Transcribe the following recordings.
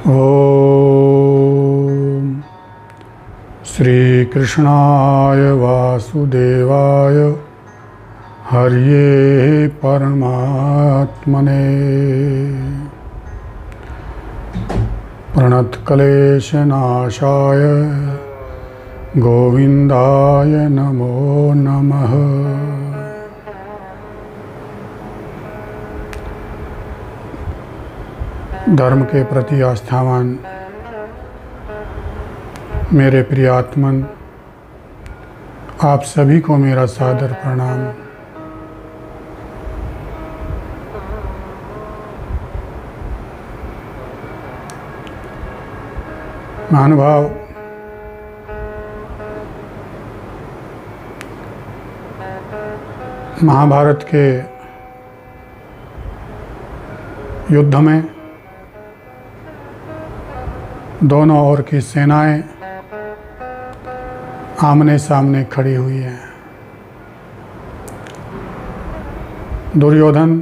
ओम श्री कृष्णाय वासुदेवाय हरिये परमात्मने प्रणतक्लेशनाशाय गोविंदाय नमो नमः। धर्म के प्रति आस्थावान मेरे प्रिय आत्मन, आप सभी को मेरा सादर प्रणाम। महानुभाव, महाभारत के युद्ध में दोनों ओर की सेनाएं आमने सामने खड़ी हुई हैं। दुर्योधन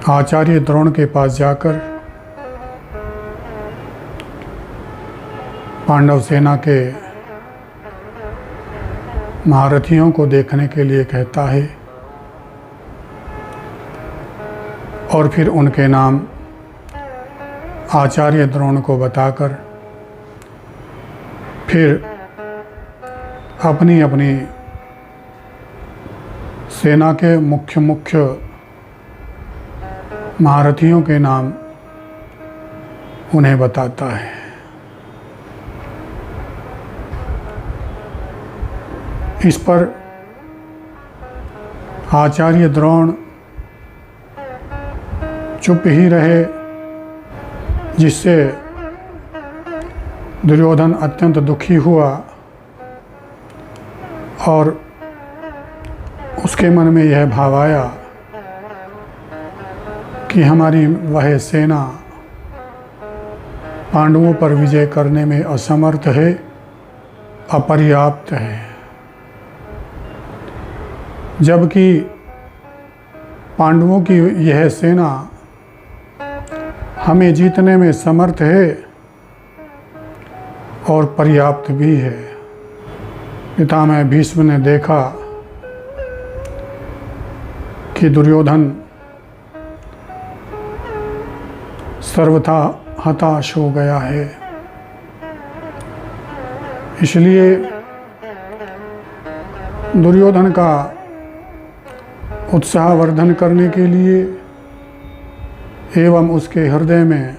आचार्य द्रोण के पास जाकर पांडव सेना के महारथियों को देखने के लिए कहता है और फिर उनके नाम आचार्य द्रोण को बताकर फिर अपनी अपनी सेना के मुख्य महारथियों के नाम उन्हें बताता है। इस पर आचार्य द्रोण चुप ही रहे, जिससे दुर्योधन अत्यंत दुखी हुआ और उसके मन में यह भाव आया कि हमारी वह सेना पांडवों पर विजय करने में असमर्थ है, अपर्याप्त है, जबकि पांडवों की यह सेना हमें जीतने में समर्थ है और पर्याप्त भी है। पितामह भीष्म ने देखा कि दुर्योधन सर्वथा हताश हो गया है, इसलिए दुर्योधन का उत्साहवर्धन करने के लिए एवं उसके हृदय में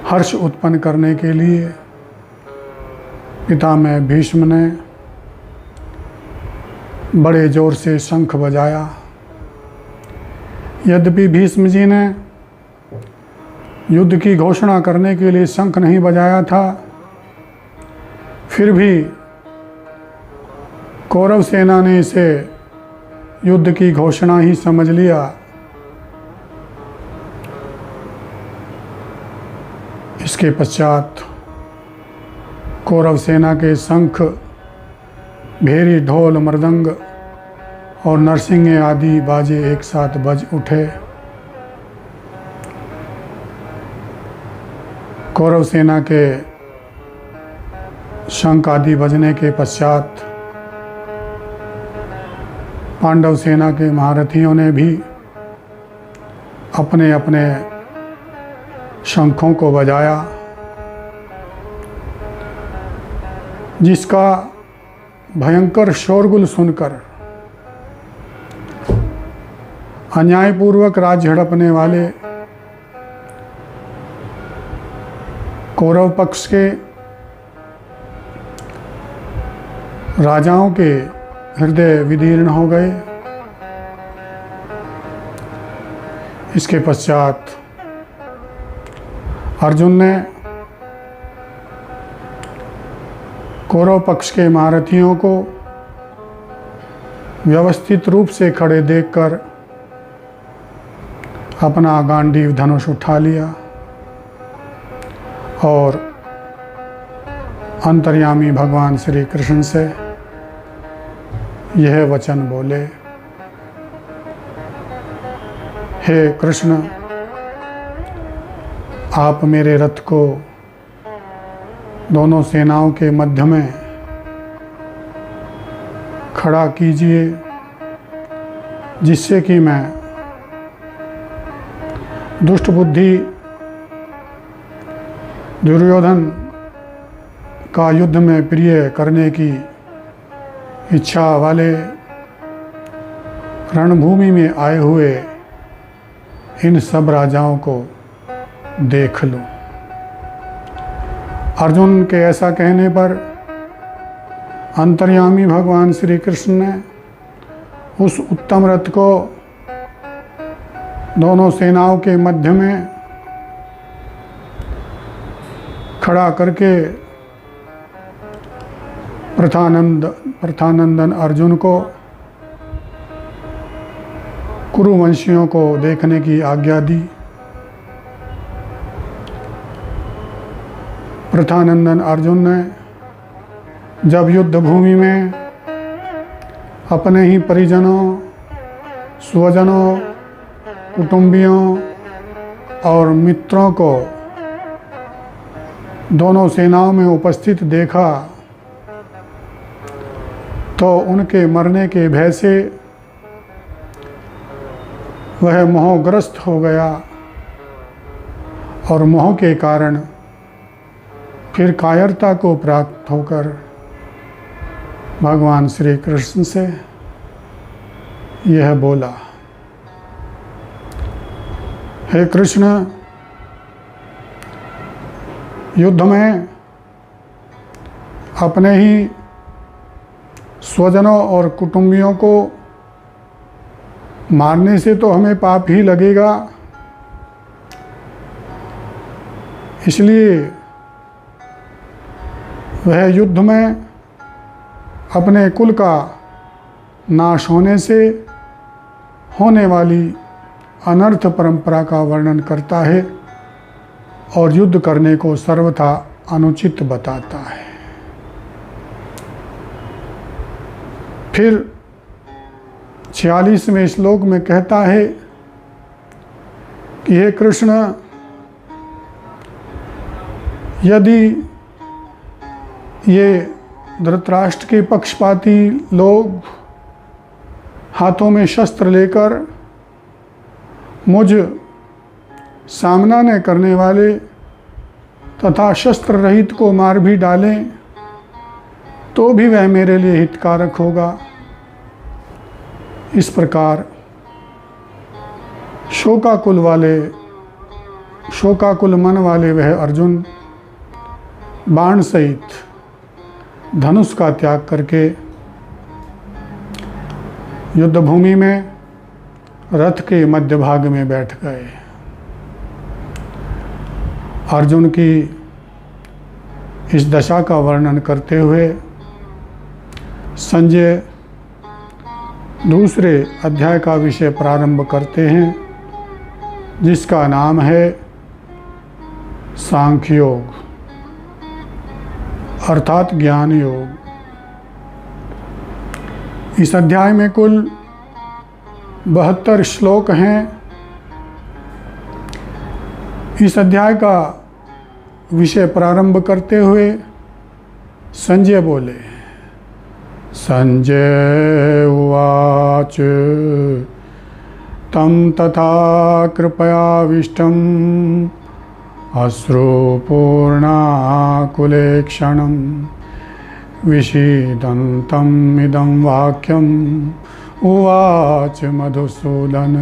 हर्ष उत्पन्न करने के लिए पितामह भीष्म ने बड़े जोर से शंख बजाया। यद्यपि भीष्म जी ने युद्ध की घोषणा करने के लिए शंख नहीं बजाया था, फिर भी कौरव सेना ने इसे युद्ध की घोषणा ही समझ लिया। इसके पश्चात कौरव सेना के शंख, भेरी, ढोल, मृदंग और नरसिंगे आदि बाजे एक साथ बज उठे। कौरव सेना के शंख आदि बजने के पश्चात पांडव सेना के महारथियों ने भी अपने अपने शंखों को बजाया, जिसका भयंकर शोरगुल सुनकर अन्यायपूर्वक राज्य हड़पने वाले कौरव पक्ष के राजाओं के हृदय विदीर्ण हो गए। इसके पश्चात अर्जुन ने कौरव पक्ष के महारथियों को व्यवस्थित रूप से खड़े देखकर अपना गांडीव धनुष उठा लिया और अंतर्यामी भगवान श्री कृष्ण से यह वचन बोले, हे कृष्ण, आप मेरे रथ को दोनों सेनाओं के मध्य में खड़ा कीजिए, जिससे कि मैं दुष्ट बुद्धि दुर्योधन का युद्ध में प्रिय करने की इच्छा वाले रणभूमि में आए हुए इन सब राजाओं को देख लूं। अर्जुन के ऐसा कहने पर अंतर्यामी भगवान श्री कृष्ण ने उस उत्तम रथ को दोनों सेनाओं के मध्य में खड़ा करके प्रथानंदन अर्जुन को कुरुवंशियों को देखने की आज्ञा दी। प्रथानंदन अर्जुन ने जब युद्ध भूमि में अपने ही परिजनों, स्वजनों, कुटुंबियों और मित्रों को दोनों सेनाओं में उपस्थित देखा तो उनके मरने के भय से वह मोहग्रस्त हो गया और मोह के कारण फिर कायरता को प्राप्त होकर भगवान श्री कृष्ण से यह बोला, हे कृष्ण, युद्ध में अपने ही स्वजनों और कुटुंबियों को मारने से तो हमें पाप ही लगेगा, इसलिए वह युद्ध में अपने कुल का नाश होने से होने वाली अनर्थ परंपरा का वर्णन करता है और युद्ध करने को सर्वथा अनुचित बताता है। फिर 46वें श्लोक में कहता है कि हे कृष्ण, यदि ये धृतराष्ट्र के पक्षपाती लोग हाथों में शस्त्र लेकर मुझ सामना न करने वाले तथा शस्त्र रहित को मार भी डालें तो भी वह मेरे लिए हितकारक होगा। इस प्रकार शोकाकुल मन वाले वह अर्जुन बाण सहित धनुष का त्याग करके युद्ध भूमि में रथ के मध्य भाग में बैठ गए। अर्जुन की इस दशा का वर्णन करते हुए संजय दूसरे अध्याय का विषय प्रारंभ करते हैं, जिसका नाम है सांख्य योग अर्थात ज्ञान योग। इस अध्याय में कुल 72 श्लोक हैं। इस अध्याय का विषय प्रारंभ करते हुए संजय बोले, संजय उवाच तं तथा कृपयाविष्टम् अश्रुपूर्णाकुलेक्षणं विषीदन्तम् इदं वाक्यम् उवाच मधुसूदन।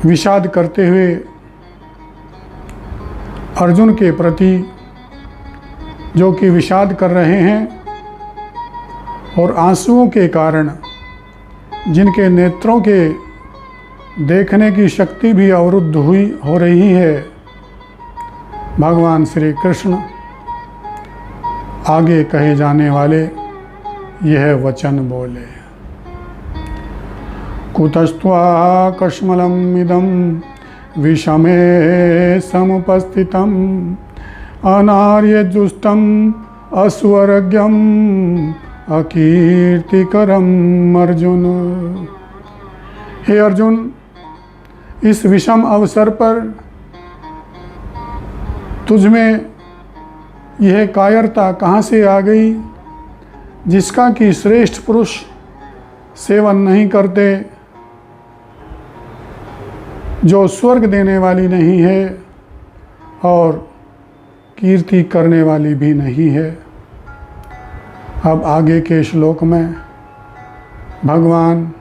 विषाद करते हुए अर्जुन के प्रति जो कि विषाद कर रहे हैं और आंसुओं के कारण जिनके नेत्रों के देखने की शक्ति भी अवरुद्ध हो रही है, भगवान श्री कृष्ण आगे कहे जाने वाले यह वचन बोले, कुतस्त्वा कश्मलम् इदं विषमे समुपस्थितम् अनार्यजुष्टम् अस्वर्ग्यम् अकीर्तिकरम् अर्जुन। हे अर्जुन, इस विषम अवसर पर तुझमें यह कायरता कहाँ से आ गई, जिसका कि श्रेष्ठ पुरुष सेवन नहीं करते, जो स्वर्ग देने वाली नहीं है और कीर्ति करने वाली भी नहीं है। अब आगे के श्लोक में भगवान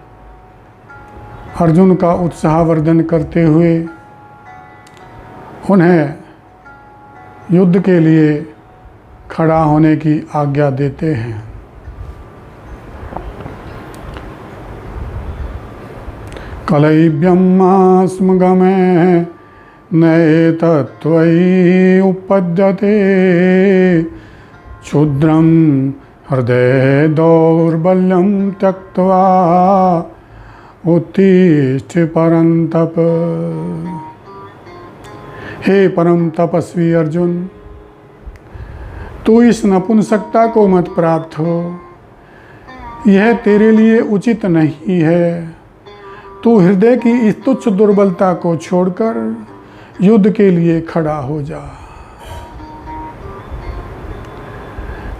अर्जुन का उत्साहवर्धन करते हुए उन्हें युद्ध के लिए खड़ा होने की आज्ञा देते हैं। कलैव्यमास्मगमे नैतत्त्वयि उपपद्यते क्षुद्रं हृदय दौर्बल्यं त्यक्त्वा उत्तिष्ठ परंतप। हे परम तपस्वी अर्जुन, तू इस नपुंसकता को मत प्राप्त हो, यह तेरे लिए उचित नहीं है। तू हृदय की इस तुच्छ दुर्बलता को छोड़कर युद्ध के लिए खड़ा हो जा।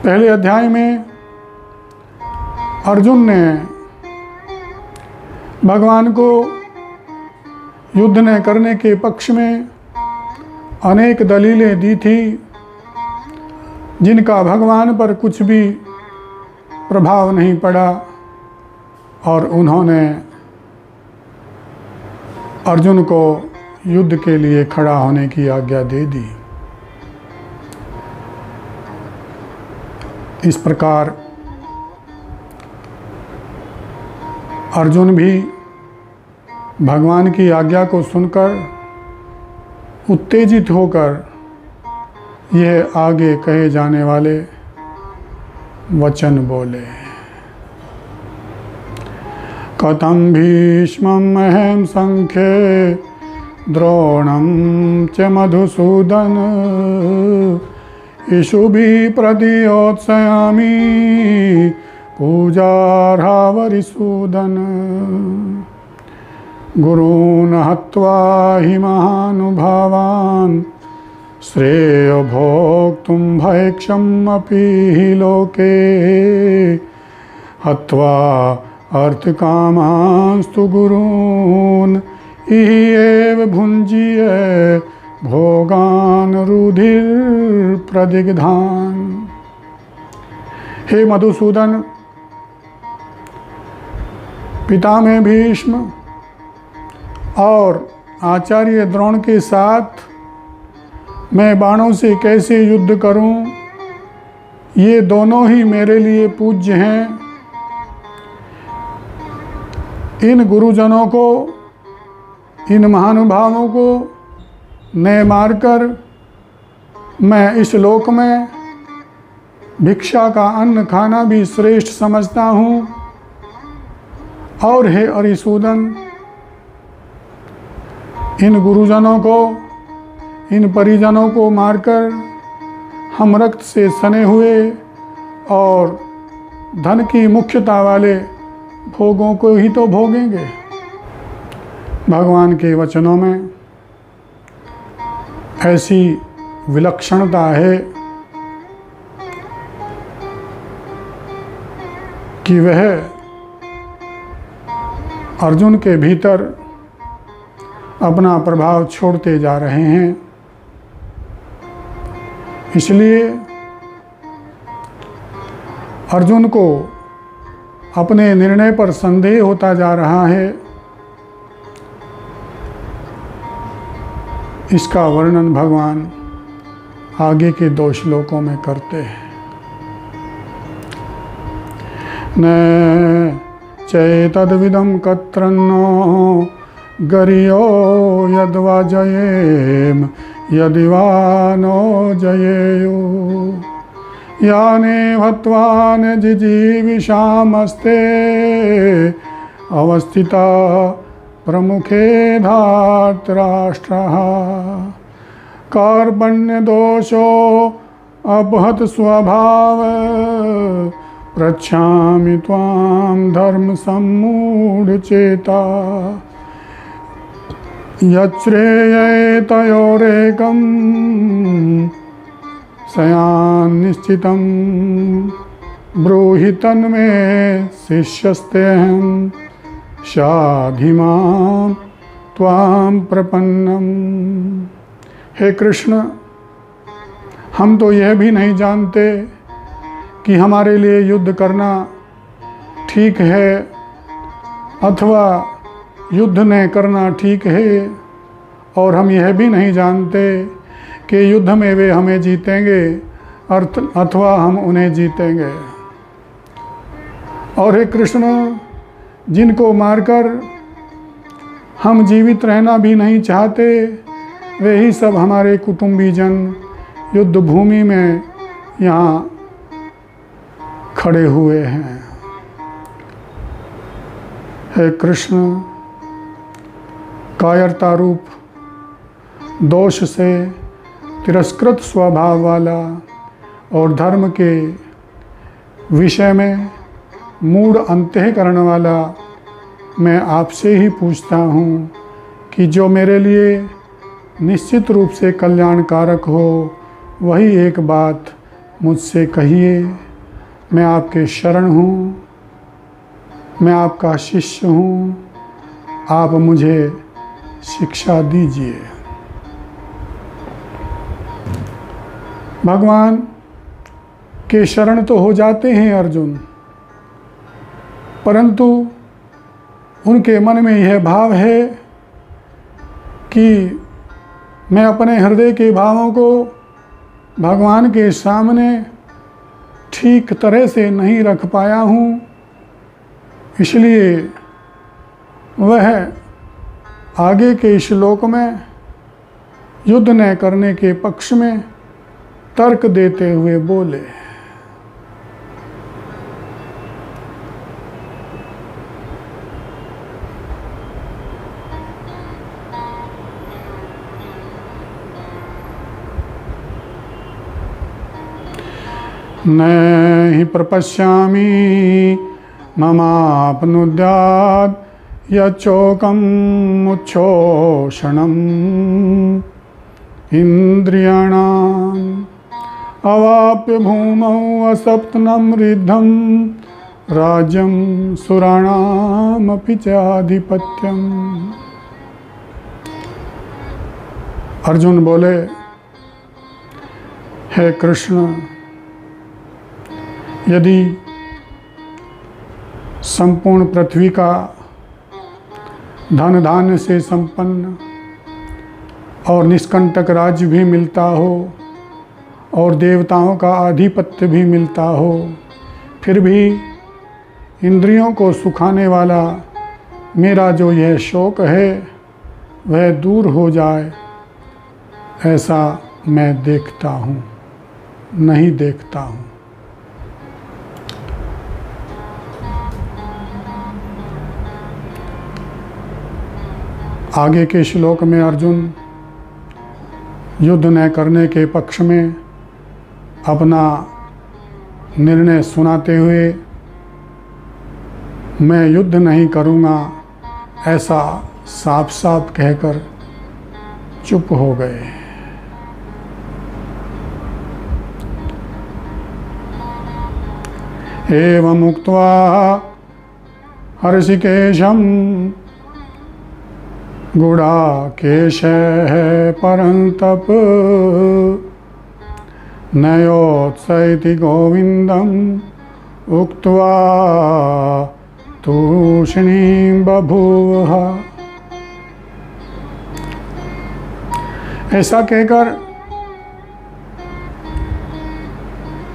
पहले अध्याय में अर्जुन ने भगवान को युद्ध न करने के पक्ष में अनेक दलीलें दी थी, जिनका भगवान पर कुछ भी प्रभाव नहीं पड़ा और उन्होंने अर्जुन को युद्ध के लिए खड़ा होने की आज्ञा दे दी। इस प्रकार अर्जुन भी भगवान की आज्ञा को सुनकर उत्तेजित होकर यह आगे कहे जाने वाले वचन बोले। कथं भीष्मं अहं संख्ये द्रोणं च मधुसूदन इषुभिः प्रतियोत्स्यामि पूजार्हा वरिसूदन। गुरून् हत्वा हि महानुभावान् श्रेयो भोक्तुं भैक्षमपि हि लोके हत्वा अर्थकामांस्तु गुरून् इहि एव भुञ्जीय भोगान् रुधिर्प्रदिग्धान्। हे मधुसूदन, पितामह भीष्म और आचार्य द्रोण के साथ मैं बाणों से कैसे युद्ध करूं, ये दोनों ही मेरे लिए पूज्य हैं। इन गुरुजनों को, इन महानुभावों को न मारकर मैं इस लोक में भिक्षा का अन्न खाना भी श्रेष्ठ समझता हूँ। और हे अरिसूदन, इन गुरुजनों को, इन परिजनों को मारकर हम रक्त से सने हुए और धन की मुख्यता वाले भोगों को ही तो भोगेंगे। भगवान के वचनों में ऐसी विलक्षणता है कि वह अर्जुन के भीतर अपना प्रभाव छोड़ते जा रहे हैं। इसलिए अर्जुन को अपने निर्णय पर संदेह होता जा रहा है। इसका वर्णन भगवान आगे के 2 श्लोकों में करते हैं। न चैतद्विदं कत्रन्नो गरियो यद्वा जयेम यदि वा नो जयेयो याने हत्वा न जिजीविषामस्ते अवस्थिता प्रमुखे धार्तराष्ट्रः कार्पण्यदोषो अपहत स्वभाव पृच्छामि त्वां धर्म सम्मूढचेता यच्छ्रेयः तयोरेकं स्यान्निश्चितं ब्रूहि तन्मे शिष्यस्तेऽहं शाधि मां त्वां प्रपन्नम। हे कृष्ण, हम तो यह भी नहीं जानते कि हमारे लिए युद्ध करना ठीक है अथवा युद्ध न करना ठीक है, और हम यह भी नहीं जानते कि युद्ध में वे हमें जीतेंगे अथवा हम उन्हें जीतेंगे। और हे कृष्ण, जिनको मारकर हम जीवित रहना भी नहीं चाहते, वे ही सब हमारे कुटुंबीजन युद्ध भूमि में यहाँ खड़े हुए हैं। हे कृष्ण, कायरता रूप दोष से तिरस्कृत स्वभाव वाला और धर्म के विषय में मूढ़ अंतःकरण वाला मैं आपसे ही पूछता हूँ कि जो मेरे लिए निश्चित रूप से कल्याणकारक हो, वही एक बात मुझसे कहिए। मैं आपके शरण हूँ, मैं आपका शिष्य हूँ, आप मुझे शिक्षा दीजिए। भगवान के शरण तो हो जाते हैं अर्जुन, परंतु उनके मन में यह भाव है कि मैं अपने हृदय के भावों को भगवान के सामने ठीक तरह से नहीं रख पाया हूँ, इसलिए वह आगे के श्लोक में युद्ध न करने के पक्ष में तर्क देते हुए बोले। न हि प्रपश्यामि ममाप्नुद्यात् यच्चोकम् उच्छोषणम् इन्द्रियाणाम् अवाप्य भूमौ असप्तनं रिद्धं राज्यं सुराणामपि च आधिपत्यम्। अर्जुन बोले, हे कृष्ण, यदि संपूर्ण पृथ्वी का धन धान्य से संपन्न और निष्कंटक राज्य भी मिलता हो और देवताओं का आधिपत्य भी मिलता हो, फिर भी इंद्रियों को सुखाने वाला मेरा जो यह शोक है वह दूर हो जाए, ऐसा मैं देखता हूँ, नहीं देखता हूँ। आगे के श्लोक में अर्जुन युद्ध न करने के पक्ष में अपना निर्णय सुनाते हुए मैं युद्ध नहीं करूँगा ऐसा साफ साफ कहकर चुप हो गए। एवं उक्त्वा हर्षिकेशं गुडाकेशः परन्तप नयोत्सैति गोविन्दम् उक्त्वा तूष्णीं बभूवः। ऐसा कहकर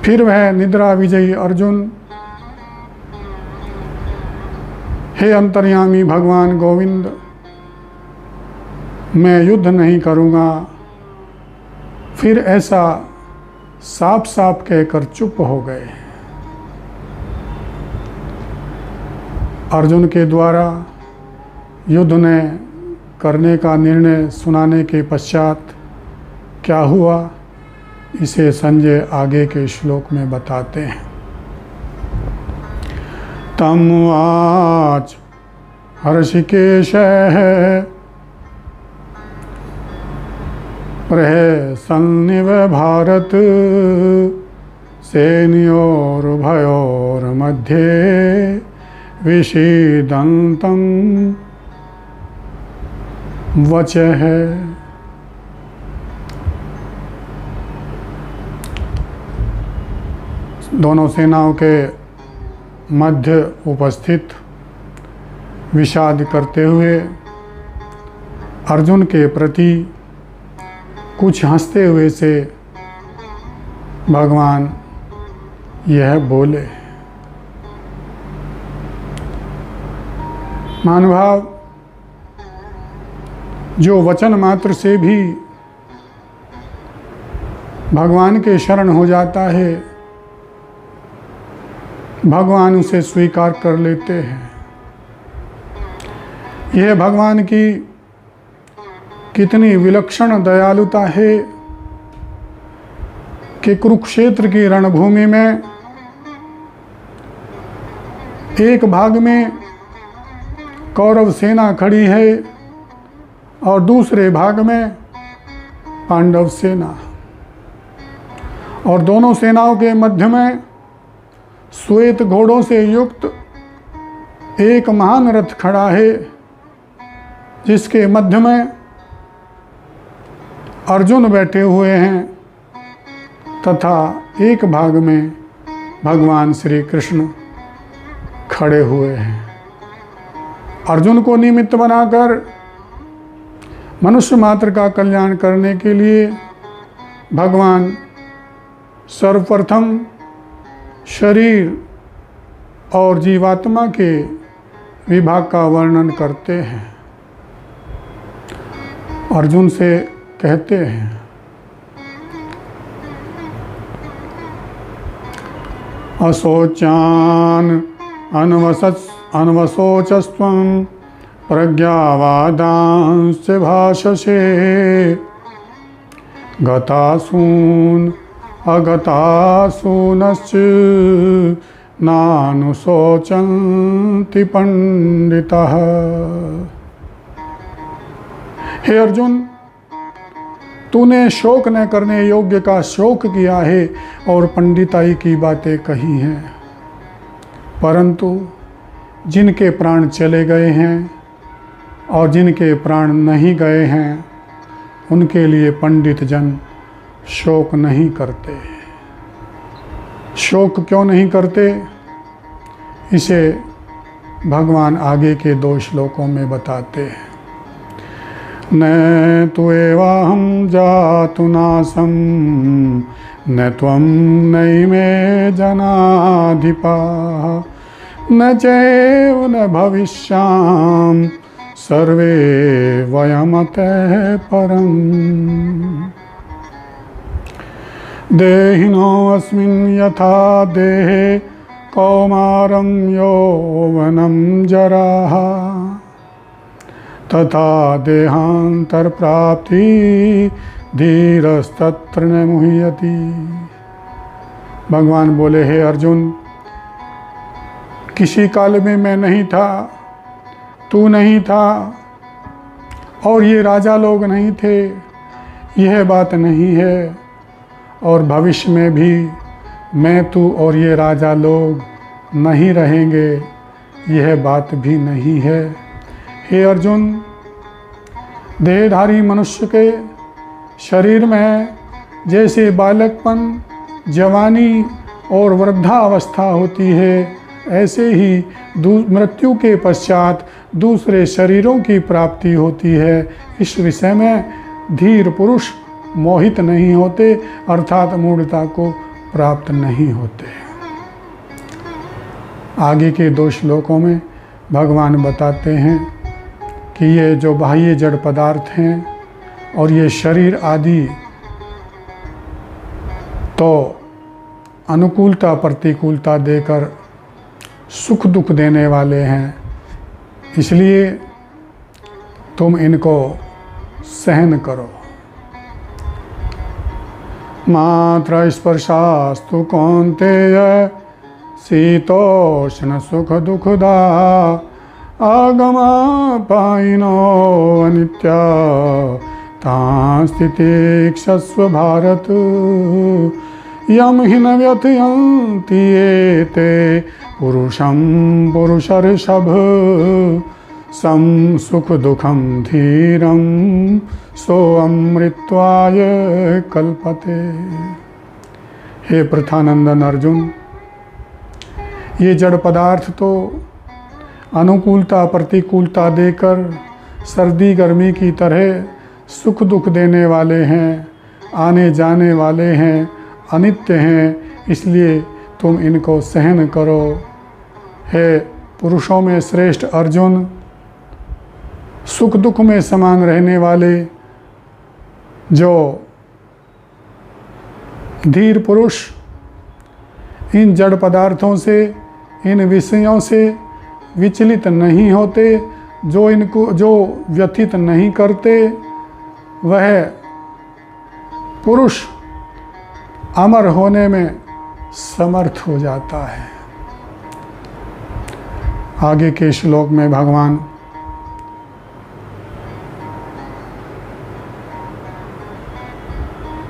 फिर वह निद्रा विजयी अर्जुन, हे अंतर्यामी भगवान गोविंद, मैं युद्ध नहीं करूँगा, फिर ऐसा साफ साफ कहकर चुप हो गए। अर्जुन के द्वारा युद्ध ने करने का निर्णय सुनाने के पश्चात क्या हुआ, इसे संजय आगे के श्लोक में बताते हैं। तम वाच हर्षिकेशः प्रहसन्निव भारत सेनयोरुभयोर्मध्ये विषीदन्तं वचः। दोनों सेनाओं के मध्य उपस्थित विषाद करते हुए अर्जुन के प्रति कुछ हंसते हुए से भगवान यह बोले। महानुभाव, जो वचन मात्र से भी भगवान के शरण हो जाता है, भगवान उसे स्वीकार कर लेते हैं। यह भगवान की कितनी विलक्षण दयालुता है कि कुरुक्षेत्र की रणभूमि में एक भाग में कौरव सेना खड़ी है और दूसरे भाग में पांडव सेना, और दोनों सेनाओं के मध्य में श्वेत घोड़ों से युक्त एक महान रथ खड़ा है, जिसके मध्य में अर्जुन बैठे हुए हैं तथा एक भाग में भगवान श्री कृष्ण खड़े हुए हैं। अर्जुन को निमित्त बनाकर मनुष्य मात्र का कल्याण करने के लिए भगवान सर्वप्रथम शरीर और जीवात्मा के विभाग का वर्णन करते हैं। अर्जुन से कहते हैं, अशोचान अनवशोचस्त्वं प्रज्ञावादांश्च भाषसे गतासून अगतासूनश्च नानुशोचन्ति पंडितः। हे अर्जुन, तूने शोक न करने योग्य का शोक किया है और पंडिताई की बातें कही हैं, परंतु जिनके प्राण चले गए हैं और जिनके प्राण नहीं गए हैं, उनके लिए पंडित जन शोक नहीं करते। शोक क्यों नहीं करते, इसे भगवान आगे के 2 श्लोकों में बताते हैं। न तु एवाहं जातु नासं न त्वं नैमे जनाधिपाः न चैव न भविष्याम सर्वे वयमतः परम्। देहिनोऽस्मिन् यथा देहे कौमारं यौवनं जराः तथा देहांतर प्राप्ति धीरस्तत्र न मुह्यति। भगवान बोले, हे अर्जुन, किसी काल में मैं नहीं था, तू नहीं था और ये राजा लोग नहीं थे, यह बात नहीं है, और भविष्य में भी मैं, तू और ये राजा लोग नहीं रहेंगे, यह बात भी नहीं है। हे अर्जुन, देहधारी मनुष्य के शरीर में जैसे बालकपन, जवानी और वृद्धावस्था होती है, ऐसे ही मृत्यु के पश्चात दूसरे शरीरों की प्राप्ति होती है। इस विषय में धीर पुरुष मोहित नहीं होते, अर्थात मूढ़ता को प्राप्त नहीं होते। आगे के 2 श्लोकों में भगवान बताते हैं कि ये जो बाह्य जड़ पदार्थ हैं और ये शरीर आदि तो अनुकूलता प्रतिकूलता देकर सुख दुख देने वाले हैं, इसलिए तुम इनको सहन करो। मात्र स्पर्शास्तु कौन्तेय शीतोष्ण सुख दुखदा आगमा पाइनो अनित्या तांस्तितिक्षस्व भारत यम हि न व्यथयन्ति एते पुरुषं पुरुषर्षभ सम सुख दुखम धीरम सो अमृत्वाय कल्पते। हे प्रथानंदन अर्जुन, ये जड़ पदार्थ तो अनुकूलता प्रतिकूलता देकर सर्दी गर्मी की तरह सुख दुख देने वाले हैं, आने जाने वाले हैं, अनित्य हैं, इसलिए तुम इनको सहन करो। हे पुरुषों में श्रेष्ठ अर्जुन, सुख दुख में समान रहने वाले जो धीर पुरुष इन जड़ पदार्थों से, इन विषयों से विचलित नहीं होते, जो व्यथित नहीं करते, वह पुरुष अमर होने में समर्थ हो जाता है। आगे के श्लोक में भगवान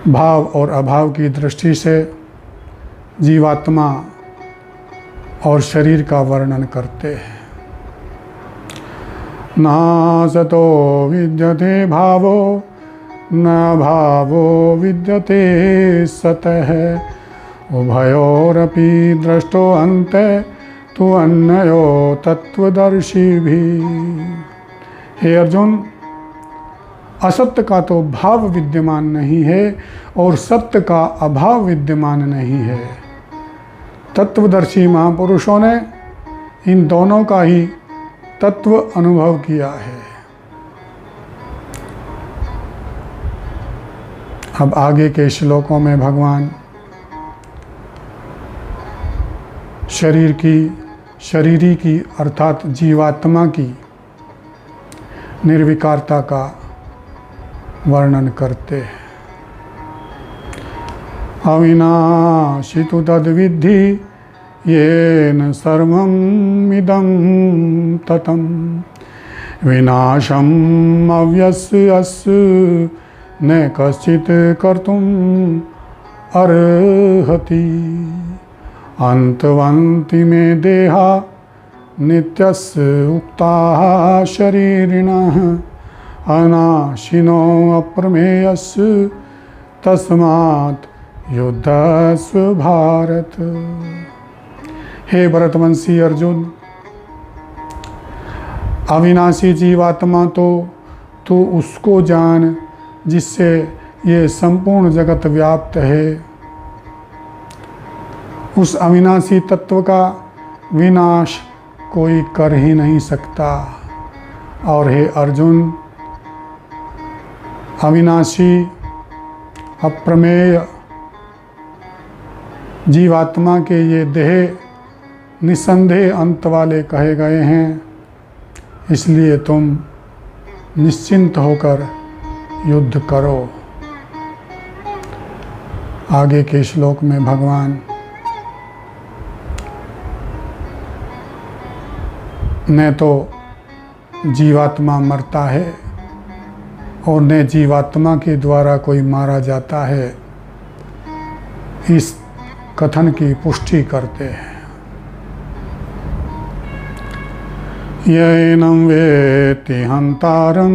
भाव और अभाव की दृष्टि से जीवात्मा और शरीर का वर्णन करते हैं। न सतो विद्यते भावो न भावो विद्यते सतः उभयोरपि दृष्टो अन्ते तु अन्यो तत्वदर्शी भी। हे अर्जुन, असत्य का तो भाव विद्यमान नहीं है और सत्य का अभाव विद्यमान नहीं है। तत्वदर्शी महापुरुषों ने इन दोनों का ही तत्व अनुभव किया है। अब आगे के श्लोकों में भगवान शरीरी की अर्थात जीवात्मा की निर्विकारता का वर्णन करते हैं। अविनाशी तु तद्विद्धि येन सर्वम् इदं ततं विनाशम् अव्यस्य अस्य न कश्चित् कर्तुम् अर्हति अन्तवन्ति मे देहा नित्यस्य उक्ताः शरीरिणः अनाशिनो अप्रमेयस्य तस्मात् युद्धस्व भारत। हे भरतवंशी अर्जुन, अविनाशी जीवात्मा तो तू उसको जान जिससे ये संपूर्ण जगत व्याप्त है। उस अविनाशी तत्व का विनाश कोई कर ही नहीं सकता। और हे अर्जुन, अविनाशी अप्रमेय जीवात्मा के ये देह निसंदेह अंत वाले कहे गए हैं, इसलिए तुम निश्चिंत होकर युद्ध करो। आगे के श्लोक में भगवान न तो जीवात्मा मरता है और न जीवात्मा के द्वारा कोई मारा जाता है, इस कथन की पुष्टि करते हैं। येनं वेत्ति हन्तारं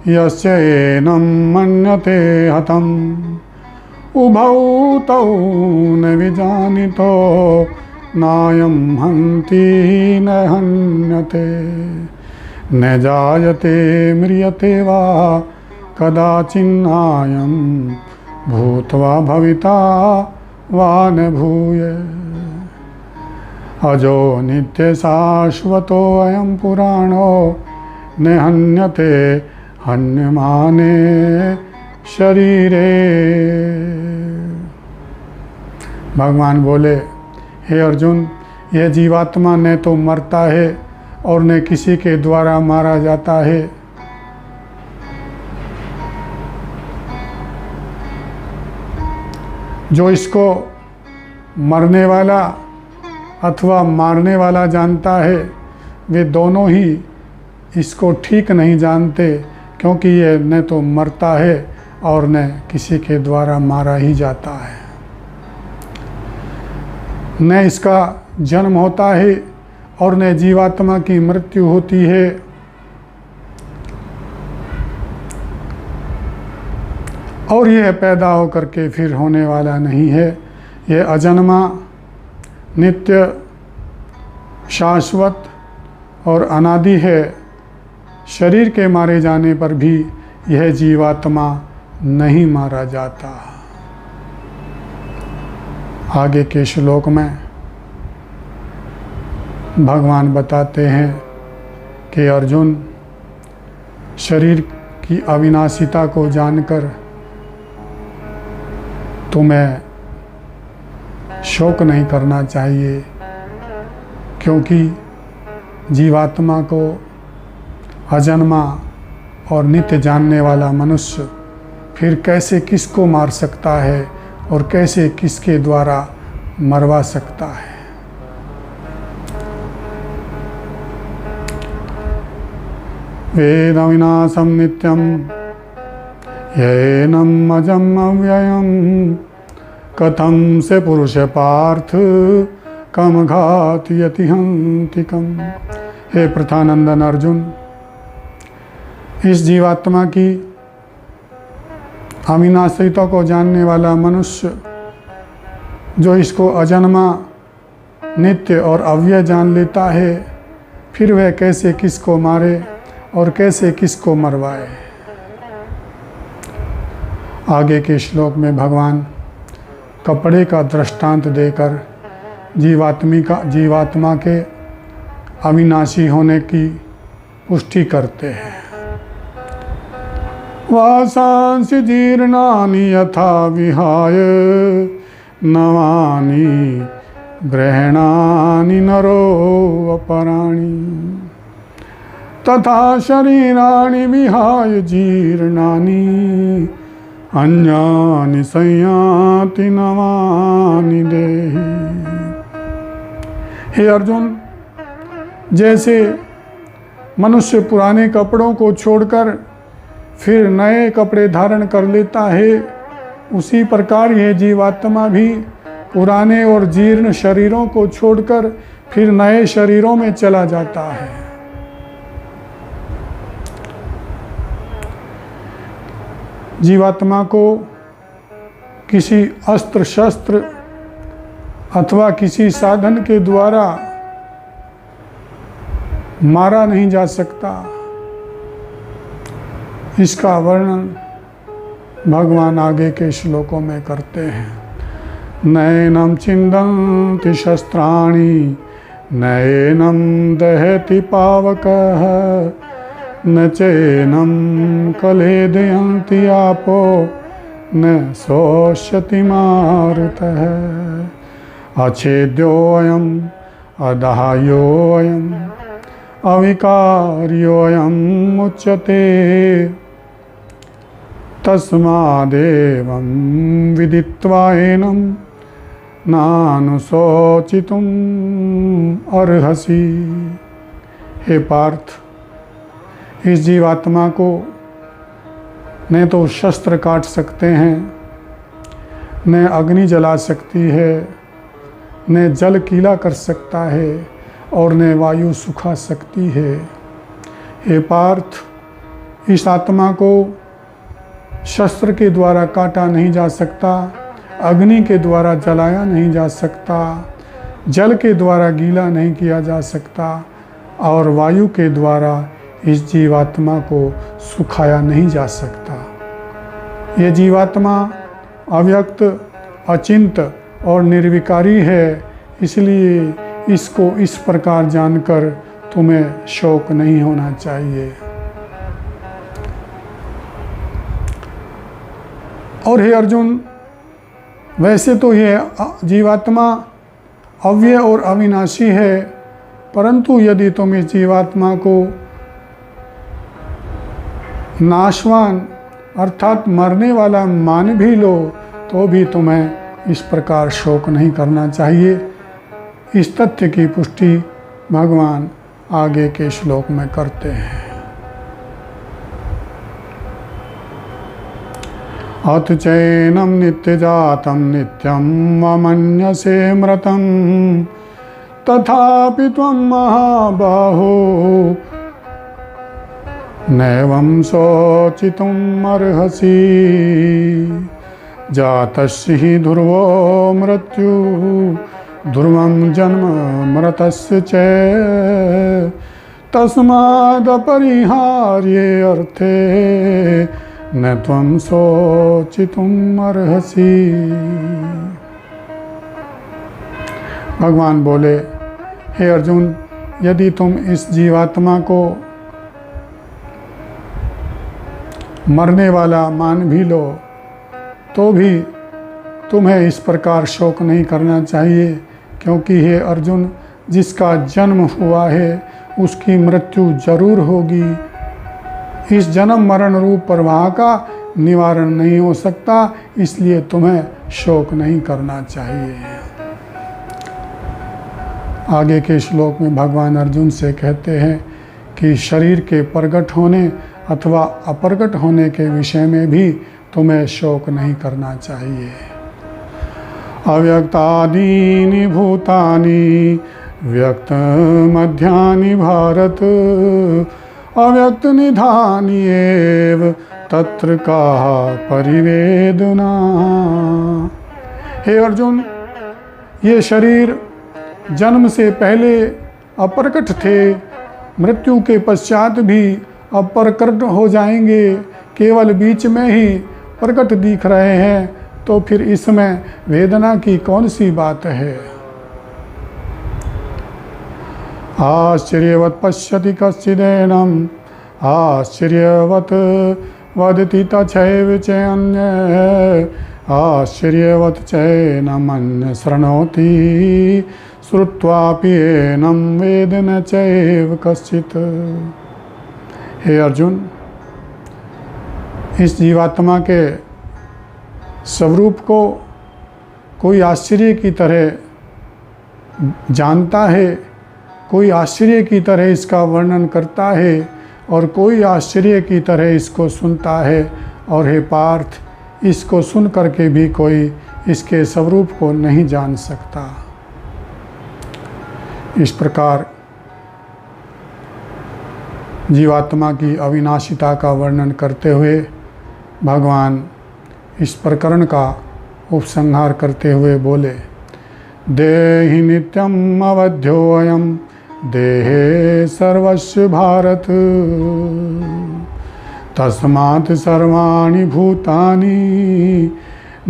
यस्य एनं मन्यते हतम् उभौ तौ न विजानितो नायं हन्ति न हन्यते न जायते म्रियते वा कदाचिन्नायं भूत्वा भविता वा न भूय अजो नित्य शाश्वतो अयं पुराणो न हन्यते हन्यमाने शरीरे। भगवान बोले, हे अर्जुन, यह जीवात्मा न तो मरता है और न किसी के द्वारा मारा जाता है। जो इसको मरने वाला अथवा मारने वाला जानता है, वे दोनों ही इसको ठीक नहीं जानते, क्योंकि ये न तो मरता है और न किसी के द्वारा मारा ही जाता है। न इसका जन्म होता है और न जीवात्मा की मृत्यु होती है। और यह पैदा होकर के फिर होने वाला नहीं है। यह अजन्मा, नित्य, शाश्वत और अनादि है। शरीर के मारे जाने पर भी यह जीवात्मा नहीं मारा जाता। आगे के श्लोक में भगवान बताते हैं कि अर्जुन, शरीर की अविनाशिता को जानकर तुम्हें शोक नहीं करना चाहिए, क्योंकि जीवात्मा को अजन्मा और नित्य जानने वाला मनुष्य फिर कैसे किसको मार सकता है और कैसे किसके द्वारा मरवा सकता है। वेद विनाशम नित्यम येनम अजम अव्ययम कथम से पुरुष पार्थ कम घातयति हंतिकम। हे प्रथानंदन अर्जुन, इस जीवात्मा की अविनाशिता को जानने वाला मनुष्य जो इसको अजन्मा, नित्य और अव्यय जान लेता है, फिर वह कैसे किसको मारे और कैसे किसको मरवाए। आगे के श्लोक में भगवान कपड़े का दृष्टांत देकर जीवात्मा के अविनाशी होने की पुष्टि करते हैं। वासांसि जीर्णानि यथा विहाय नवानि गृह्णानि नरो अपराणि तथा शरीराणि विहाय जीर्णानि अन्यानि संयाति नवानि देहि। हे अर्जुन, जैसे मनुष्य पुराने कपड़ों को छोड़कर फिर नए कपड़े धारण कर लेता है, उसी प्रकार यह जीवात्मा भी पुराने और जीर्ण शरीरों को छोड़कर फिर नए शरीरों में चला जाता है। जीवात्मा को किसी अस्त्र शस्त्र अथवा किसी साधन के द्वारा मारा नहीं जा सकता। इसका वर्णन भगवान आगे के श्लोकों में करते हैं। नैनम छिन्दन्ति शस्त्राणि नैनम दहति पावकः न चैनम कलेदयन्ति आपो न शोष्यति मारुतः अच्छेद्योऽयम् अदाह्योऽयम् अविकार्योऽयम् मुच्यते तस्मादेवं विदित्वा एनं नानुशोचितुम् अर्हसि। हे पार्थ, इस जीवात्मा को न तो शस्त्र काट सकते हैं, न अग्नि जला सकती है, न जल गीला कर सकता है और न वायु सुखा सकती है। हे पार्थ, इस आत्मा को शस्त्र के द्वारा काटा नहीं जा सकता, अग्नि के द्वारा जलाया नहीं जा सकता, जल के द्वारा गीला नहीं किया जा सकता और वायु के द्वारा इस जीवात्मा को सुखाया नहीं जा सकता। ये जीवात्मा अव्यक्त, अचिंत और निर्विकारी है, इसलिए इसको इस प्रकार जानकर तुम्हें शोक नहीं होना चाहिए। और हे अर्जुन, वैसे तो यह जीवात्मा अव्यय और अविनाशी है, परंतु यदि तुम इस जीवात्मा को नाशवान अर्थात मरने वाला मान भी लो, तो भी तुम्हें इस प्रकार शोक नहीं करना चाहिए। इस तथ्य की पुष्टि भगवान आगे के श्लोक में करते हैं। अथ चैनम नित्यजातं नित्यं अमन्यसे मृतं तथापि त्वं महाबाहो नैवं शोचितुम् अर्हसि। जातस्य हि ध्रुवो मृत्यु ध्रुवं जन्म मृतस्य च तस्मादपरिहार्ये अर्थे न त्वं शोचितुम् अर्हसि। भगवान बोले, हे अर्जुन, यदि तुम इस जीवात्मा को मरने वाला मान भी लो तो भी तुम्हें इस प्रकार शोक नहीं करना चाहिए, क्योंकि हे अर्जुन, जिसका जन्म हुआ है उसकी मृत्यु जरूर होगी। इस जन्म मरण रूप प्रवाह का निवारण नहीं हो सकता, इसलिए तुम्हें शोक नहीं करना चाहिए। आगे के श्लोक में भगवान अर्जुन से कहते हैं कि शरीर के प्रकट होने अथवा अप्रकट होने के विषय में भी तुम्हें शोक नहीं करना चाहिए। अव्यक्तादीनि भूतानि व्यक्त मध्यानि भारत अव्यक्त निधानि एव तत्र का परिवेदना। हे अर्जुन, ये शरीर जन्म से पहले अप्रकट थे, मृत्यु के पश्चात भी अप्रकट हो जाएंगे, केवल बीच में ही प्रकट दिख रहे हैं, तो फिर इसमें वेदना की कौन सी बात है। आश्चर्यवत् पश्यति कश्चिदेनम् आश्चर्यवत् वदति तथैव चैन्यः आश्चर्यवत् चैनमन्यः शृणोति श्रुत्वापि एनं वेद न चैव कश्चित्। हे अर्जुन, इस जीवात्मा के स्वरूप को कोई आश्चर्य की तरह जानता है, कोई आश्चर्य की तरह इसका वर्णन करता है और कोई आश्चर्य की तरह इसको सुनता है। और हे पार्थ, इसको सुन करके भी कोई इसके स्वरूप को नहीं जान सकता। इस प्रकार जीवात्मा की अविनाशिता का वर्णन करते हुए भगवान इस प्रकरण का उपसंहार करते हुए बोले, देहि नित्यम अवध्योऽयं देहे सर्वस्य भारत तस्मात् सर्वाणि भूतानि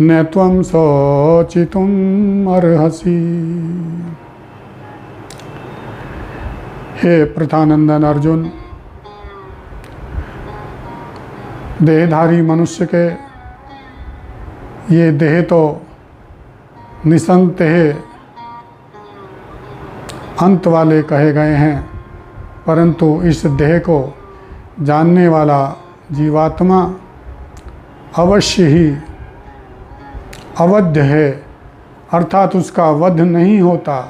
न त्वं शोचितुम् अर्हसि। हे प्रथानंदन अर्जुन, देहधारी मनुष्य के ये देह तो निसंदेह अंत वाले कहे गए हैं, परंतु इस देह को जानने वाला जीवात्मा अवश्य ही अवध्य है, अर्थात उसका वध नहीं होता।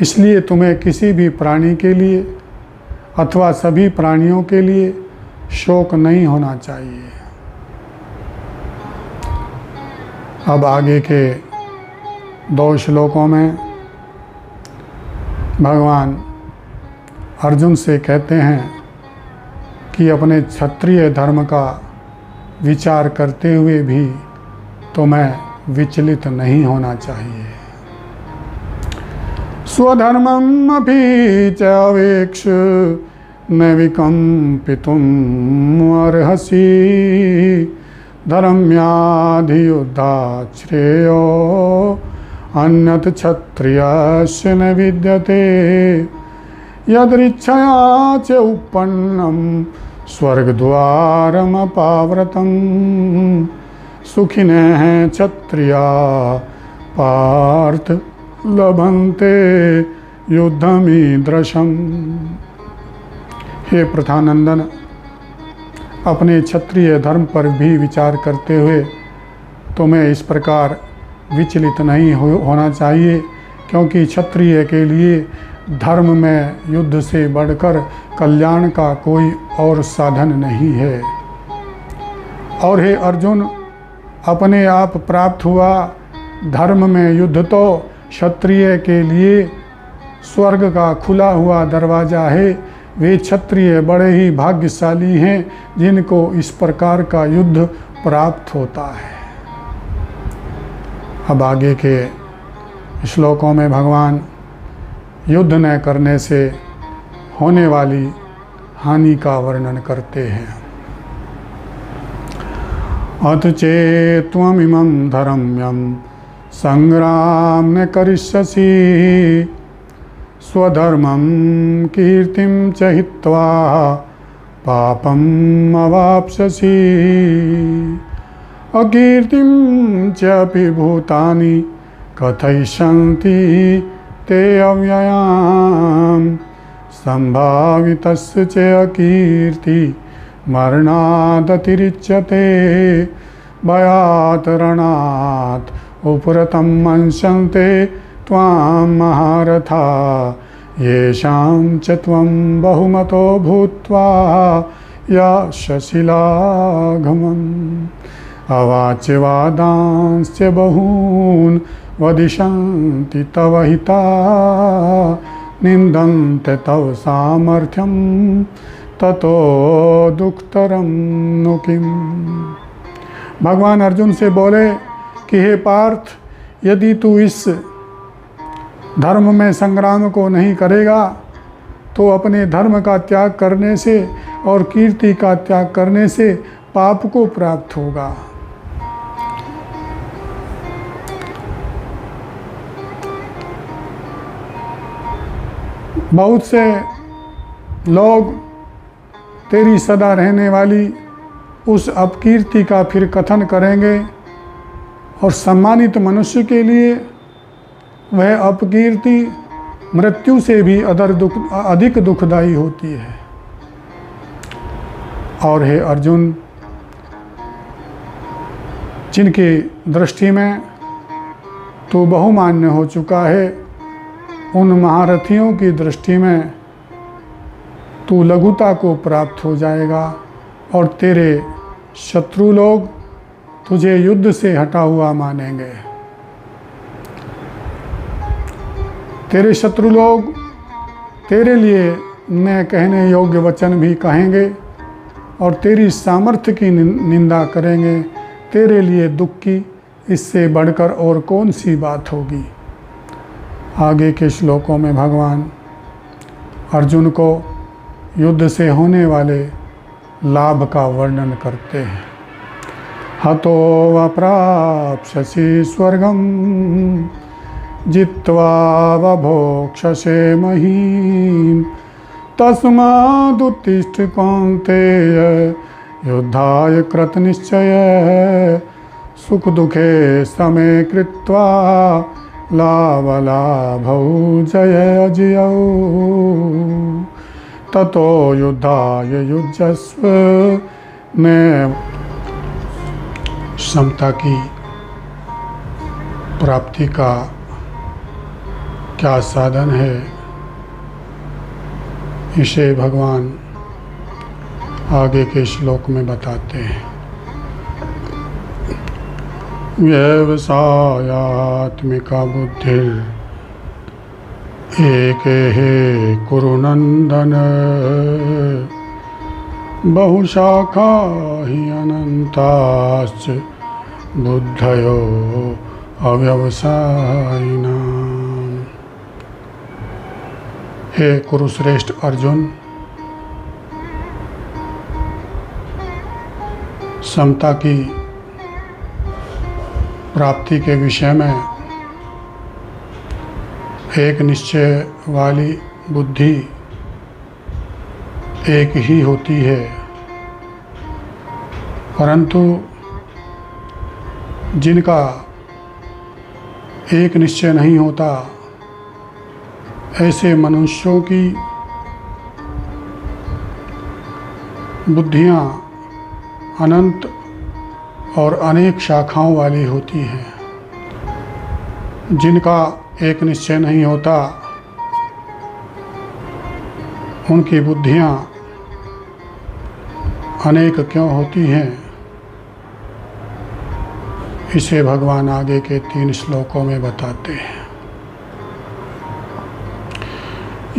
इसलिए तुम्हें किसी भी प्राणी के लिए अथवा सभी प्राणियों के लिए शोक नहीं होना चाहिए। अब आगे के 2 श्लोकों में भगवान अर्जुन से कहते हैं कि अपने क्षत्रिय धर्म का विचार करते हुए भी तुम्हें विचलित नहीं होना चाहिए। स्वधर्मम् अपि च अवेक्ष न विकम्पितुम् अर्हसि धर्म्याधियुद्धात् श्रेयो अन्यत् क्षत्रियस्य न विद्यते यदृच्छया च उत्पन्नं स्वर्गद्वारमपावृतं सुखिनः क्षत्रिया पार्थ लभन्ते युद्धमीदृशम्। हे प्रथानंदन, अपने क्षत्रिय धर्म पर भी विचार करते हुए तुम्हें इस प्रकार विचलित नहीं होना चाहिए, क्योंकि क्षत्रिय के लिए धर्म में युद्ध से बढ़कर कल्याण का कोई और साधन नहीं है। और हे अर्जुन, अपने आप प्राप्त हुआ धर्म में युद्ध तो क्षत्रिय के लिए स्वर्ग का खुला हुआ दरवाज़ा है। वे क्षत्रिय बड़े ही भाग्यशाली हैं जिनको इस प्रकार का युद्ध प्राप्त होता है। अब आगे के श्लोकों में भगवान युद्ध न करने से होने वाली हानि का वर्णन करते हैं। अथ चेत्त्वमिमं धर्म्यं संग्राम न करिष्यसि स्वधर्मं कीर्तिं च हित्वा पापम् अवाप्स्यसि अकीर्तिं चापि भूतानि कथयिष्यन्ति ते अव्ययाम् संभावितस्य च अकीर्ति मरणादतिरिच्यते भयात् रणात् उपरतं मंस्यन्ते त्वां महारथा येषां च त्वं बहुमतो भूत्वा यशशिलाघमम् अवाच्य वादांश्च बहून् वदिष्यन्ति तव हिता निन्दन्ते तव सामर्थ्यं ततो दुःखतरं नु किम्। भगवान अर्जुन से बोले कि हे पार्थ, यदि तू इस धर्म में संग्राम को नहीं करेगा तो अपने धर्म का त्याग करने से और कीर्ति का त्याग करने से पाप को प्राप्त होगा। बहुत से लोग तेरी सदा रहने वाली उस अपकीर्ति का फिर कथन करेंगे और सम्मानित मनुष्य के लिए वह अपकीर्ति मृत्यु से भी अधिक दुखदायी होती है। और हे अर्जुन, जिनकी दृष्टि में तू बहुमान्य हो चुका है, उन महारथियों की दृष्टि में तू लघुता को प्राप्त हो जाएगा और तेरे शत्रु लोग तुझे युद्ध से हटा हुआ मानेंगे। तेरे शत्रु लोग तेरे लिए न कहने योग्य वचन भी कहेंगे और तेरी सामर्थ्य की निंदा करेंगे। तेरे लिए दुख की इससे बढ़कर और कौन सी बात होगी। आगे के श्लोकों में भगवान अर्जुन को युद्ध से होने वाले लाभ का वर्णन करते हैं। हतो वा प्राप्स्यसि स्वर्गं जित्वा वा भोक्ष्यसे महीम् तस्मादुत्तिष्ठ कौन्तेय युद्धाय कृतनिश्चय सुख दुखे समे कृत्वा लाभलाभौ जय अजयौ ततो युद्धाय युज्यस्व। में समता की प्राप्ति का क्या साधन है, इसे भगवान आगे के श्लोक में बताते हैं। व्यवसायात्मिका बुद्धिर एके कुरु नंदन बहुशाखा हि अनंताश्च बुद्धयो अव्यवसायिनाम्। हे कुरुश्रेष्ठ अर्जुन, समता की प्राप्ति के विषय में एक निश्चय वाली बुद्धि एक ही होती है, परंतु जिनका एक निश्चय नहीं होता, ऐसे मनुष्यों की बुद्धियाँ अनंत और अनेक शाखाओं वाली होती हैं। जिनका एक निश्चय नहीं होता, उनकी बुद्धियाँ अनेक क्यों होती हैं, इसे भगवान आगे के 3 श्लोकों में बताते हैं।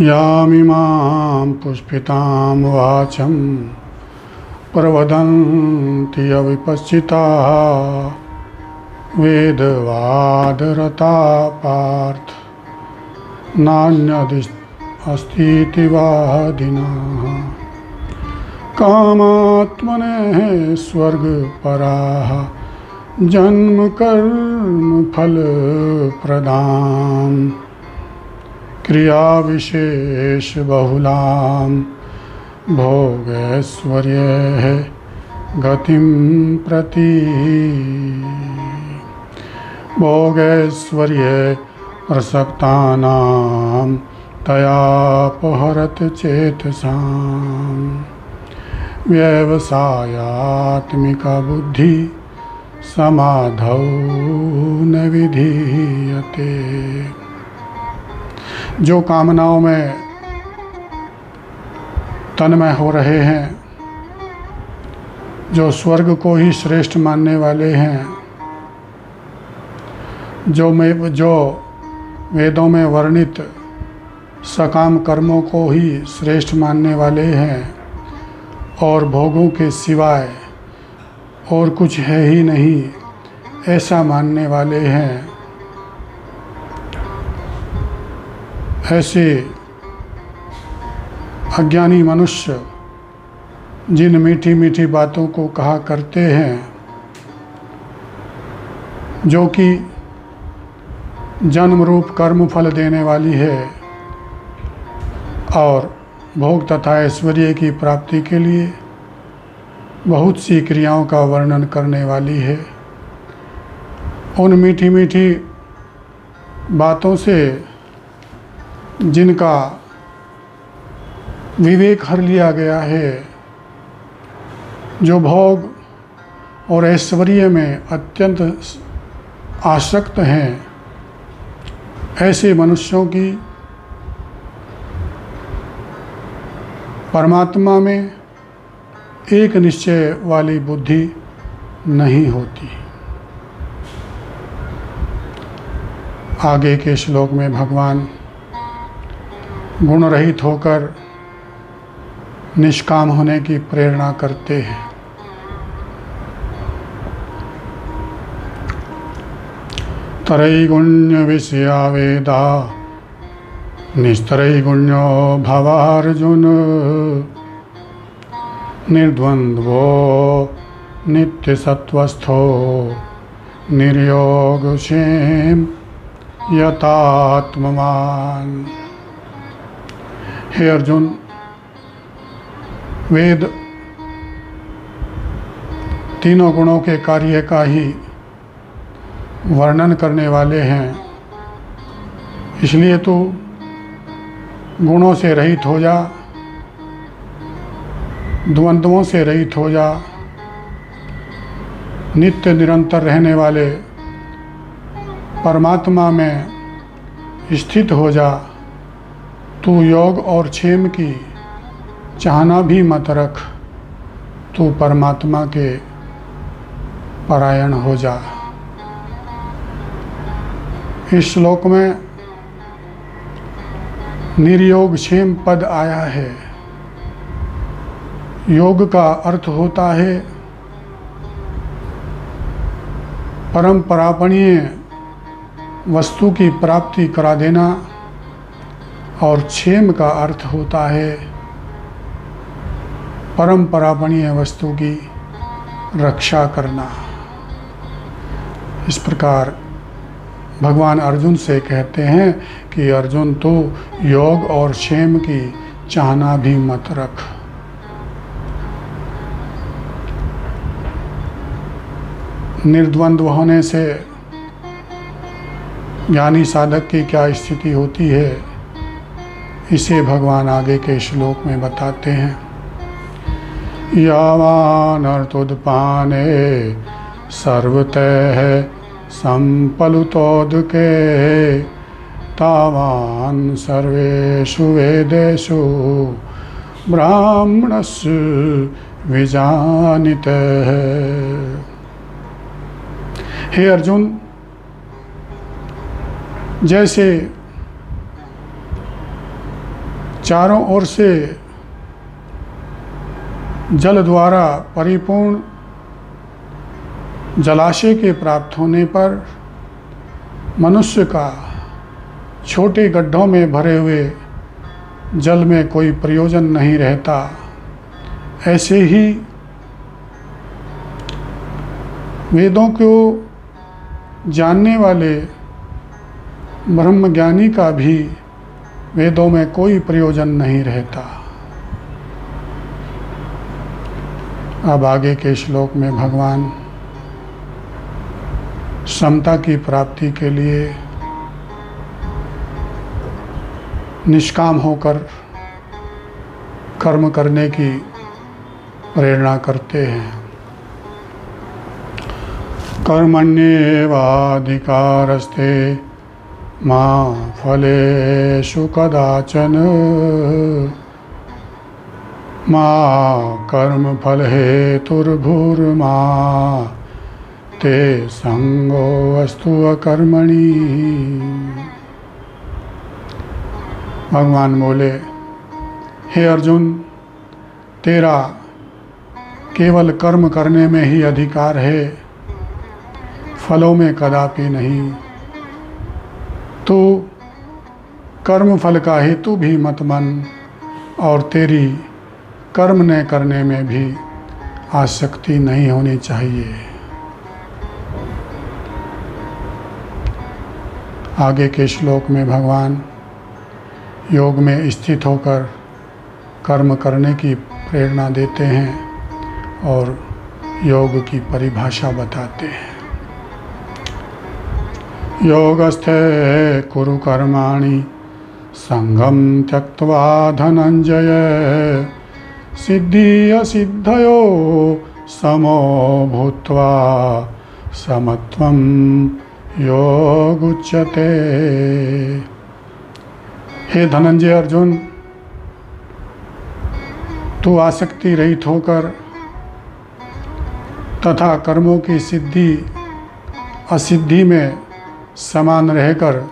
यामिमां पुष्पितां वाचं प्रवदन्ति अविपश्चिताः वेदवादरता पार्थ नान्यदस्तीति वादिनः कामात्मनेः स्वर्गपराः जन्म कर्म फल प्रदां क्रिया विशेष बहुलां भोगैश्वर्ये गतिं प्रति भोगैश्वर्ये प्रसक्तानां तयापहरत चेतसां व्यवसायात्मिका बुद्धि समाधौ न विधीयते। जो कामनाओं में तन्मय हो रहे हैं, जो स्वर्ग को ही श्रेष्ठ मानने वाले हैं, जो वेदों में वर्णित सकाम कर्मों को ही श्रेष्ठ मानने वाले हैं और भोगों के सिवाय और कुछ है ही नहीं ऐसा मानने वाले हैं, ऐसे अज्ञानी मनुष्य जिन मीठी मीठी बातों को कहा करते हैं, जो कि जन्म रूप कर्म फल देने वाली है और भोग तथा ऐश्वर्य की प्राप्ति के लिए बहुत सी क्रियाओं का वर्णन करने वाली है, उन मीठी मीठी बातों से जिनका विवेक हर लिया गया है, जो भोग और ऐश्वर्य में अत्यंत आसक्त हैं, ऐसे मनुष्यों की परमात्मा में एक निश्चय वाली बुद्धि नहीं होती। आगे के श्लोक में भगवान गुण रहित होकर निष्काम होने की प्रेरणा करते हैं। त्रैगुण्य विषया वेदा निस्त्रैगुण्यो भवार्जुन निर्द्वन्द्वो नित्यसत्वस्थो निर्योगक्षेम यतात्मवान। हे अर्जुन, वेद तीनों गुणों के कार्य का ही वर्णन करने वाले हैं, इसलिए तू गुणों से रहित हो जा, द्वंद्वों से रहित हो जा, नित्य निरंतर रहने वाले परमात्मा में स्थित हो जा। तू योग और क्षेम की चाहना भी मत रख, तू परमात्मा के परायण हो जा। इस श्लोक में निर्योग क्षेम पद आया है। योग का अर्थ होता है परम परापणीय वस्तु की प्राप्ति करा देना, और क्षेम का अर्थ होता है परम परापणीय वस्तु की रक्षा करना। इस प्रकार भगवान अर्जुन से कहते हैं कि अर्जुन तो योग और क्षेम की चाहना भी मत रख। निर्द्वंद्व होने से ज्ञानी साधक की क्या स्थिति होती है, इसे भगवान आगे के श्लोक में बताते हैं। यावान अर्थोदपाने सर्वतः संपलुतोदके तावान् सर्वेषु वेदेषु ब्राह्मणस्य विजानीतः। हे अर्जुन, जैसे चारों ओर से जल द्वारा परिपूर्ण जलाशय के प्राप्त होने पर मनुष्य का छोटे गड्ढों में भरे हुए जल में कोई प्रयोजन नहीं रहता, ऐसे ही वेदों को जानने वाले ब्रह्मज्ञानी का भी वेदों में कोई प्रयोजन नहीं रहता। अब आगे के श्लोक में भगवान समता की प्राप्ति के लिए निष्काम होकर कर्म करने की प्रेरणा करते हैं। कर्मण्येवाधिकारस्ते मा फलेषु कदाचन मा कर्मफल हेतुर्भूर्मा ते संगोऽस्तु अकर्मणि। भगवान बोले, हे अर्जुन, तेरा केवल कर्म करने में ही अधिकार है, फलों में कदापि नहीं। तू कर्म फल का हेतु भी मत बन और तेरी कर्म न करने में भी आसक्ति नहीं होनी चाहिए। आगे के श्लोक में भगवान योग में स्थित होकर कर्म करने की प्रेरणा देते हैं और योग की परिभाषा बताते हैं। योगस्थे कुरु कर्माणि संगम त्यक्त्वा धनंजय सिद्धि असिद्धयो समो भूत्वा समत्वं योग उच्यते। हे धनंजय अर्जुन, तू आसक्ति रहित होकर तथा कर्मों की सिद्धि असिद्धि में समान रहकर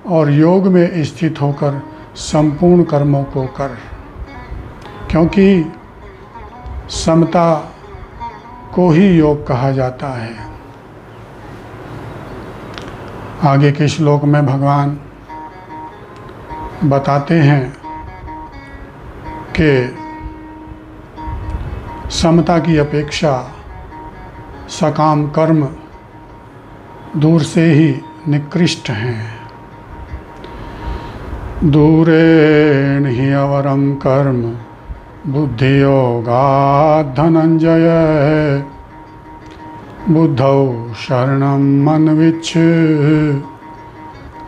और योग में स्थित होकर संपूर्ण कर्मों को कर, क्योंकि समता को ही योग कहा जाता है। आगे के श्लोक में भगवान बताते हैं कि समता की अपेक्षा सकाम कर्म दूर से ही निकृष्ट हैं। दूरेण हि अवरम कर्म बुद्धियोगात् धनंजय बुद्धौ शरणं मन्विच्छ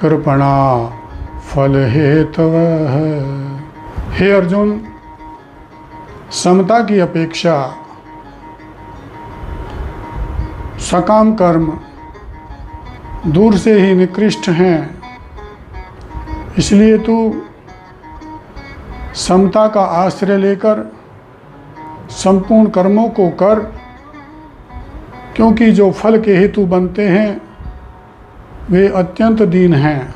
कृपणा फल हेतवः। हे अर्जुन, समता की अपेक्षा सकाम कर्म दूर से ही निकृष्ट हैं, इसलिए तू समता का आश्रय लेकर संपूर्ण कर्मों को कर, क्योंकि जो फल के हेतु बनते हैं वे अत्यंत दीन हैं।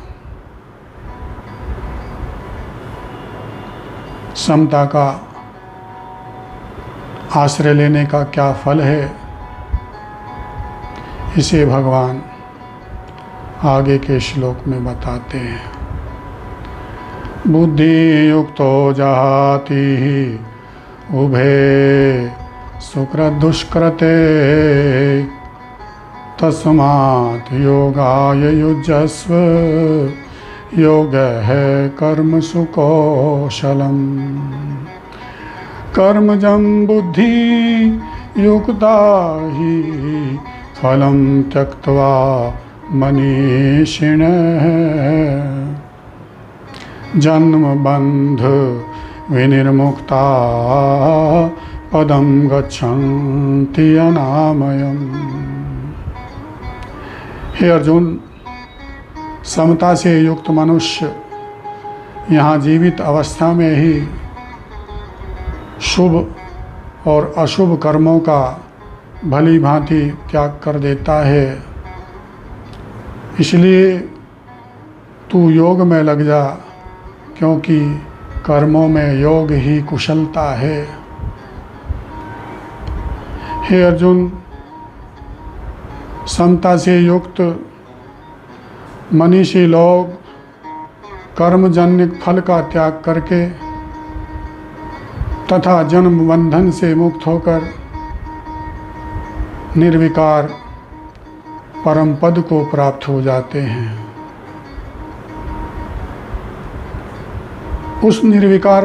समता का आश्रय लेने का क्या फल है, इसे भगवान आगे के श्लोक में बताते हैं। बुद्धि युक्तो जहाति उभे सुकृदुष्कृते तस्मात् योगाय युज्यस्व योगः कर्मसु कौशलम्। कर्मजं बुद्धि युक्ता हि फलं त्यक्त्वा मनीषिणः जन्म बंध विनिर्मुक्ता पदं गच्छन्ति अनामयम्। हे अर्जुन, समता से युक्त मनुष्य यहाँ जीवित अवस्था में ही शुभ और अशुभ कर्मों का भली भांति त्याग कर देता है। इसलिए तू योग में लग जा, क्योंकि कर्मों में योग ही कुशलता है। हे अर्जुन, समता से युक्त मनीषी लोग कर्मजन्य फल का त्याग करके तथा जन्म बंधन से मुक्त होकर निर्विकार परम पद को प्राप्त हो जाते हैं। उस निर्विकार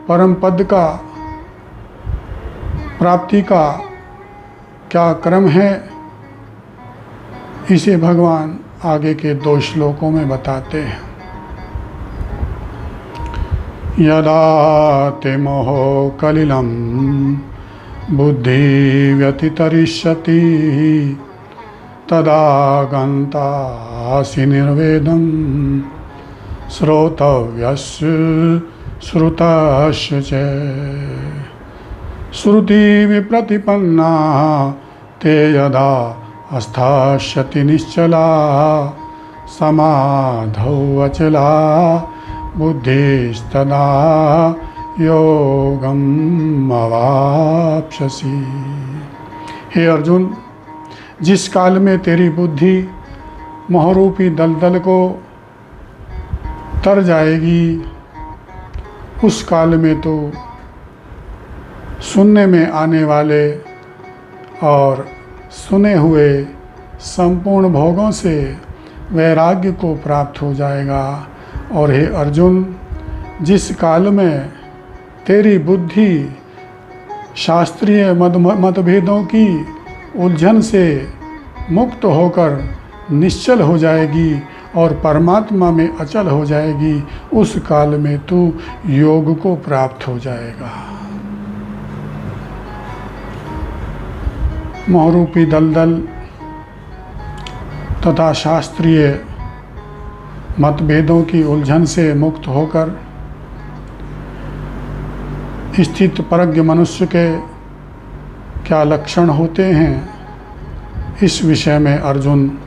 परम पद का प्राप्ति का क्या क्रम है, इसे भगवान आगे के 2 श्लोकों में बताते हैं। यदा ते मोहो कलिलं बुद्धि व्यतितरिष्यति तदा गन्तासि निर्वेदं श्रोतव्यस्य श्रुतस्य च श्रुति विप्रतिपन्ना ते यदा अस्थास्यति निश्चला समाधौ अचला बुद्धिस्तदा योगम अवाप्स्यसि। हे अर्जुन, जिस काल में तेरी बुद्धि मोहरूपी दलदल को तर जाएगी, उस काल में तो सुनने में आने वाले और सुने हुए संपूर्ण भोगों से वैराग्य को प्राप्त हो जाएगा। और हे अर्जुन, जिस काल में तेरी बुद्धि शास्त्रीय मतभेदों की उलझन से मुक्त होकर निश्चल हो जाएगी और परमात्मा में अचल हो जाएगी, उस काल में तू योग को प्राप्त हो जाएगा। मोहरूपी दलदल तथा शास्त्रीय मतभेदों की उलझन से मुक्त होकर स्थित प्रज्ञ मनुष्य के क्या लक्षण होते हैं, इस विषय में अर्जुन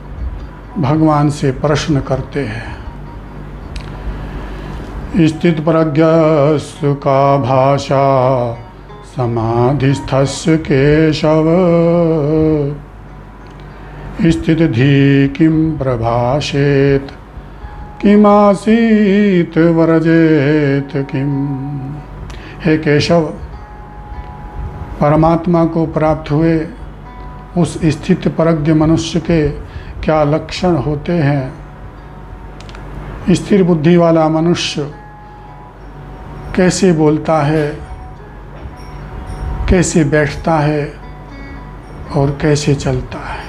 भगवान से प्रश्न करते हैं। स्थित प्रज्ञस्तु का भाषा समाधिस्थस्य केशव स्थित धी किं प्रभाषेत किमासीत वरजेत किम। हे केशव, परमात्मा को प्राप्त हुए उस स्थित प्रज्ञ मनुष्य के क्या लक्षण होते हैं। स्थिर बुद्धि वाला मनुष्य कैसे बोलता है, कैसे बैठता है और कैसे चलता है।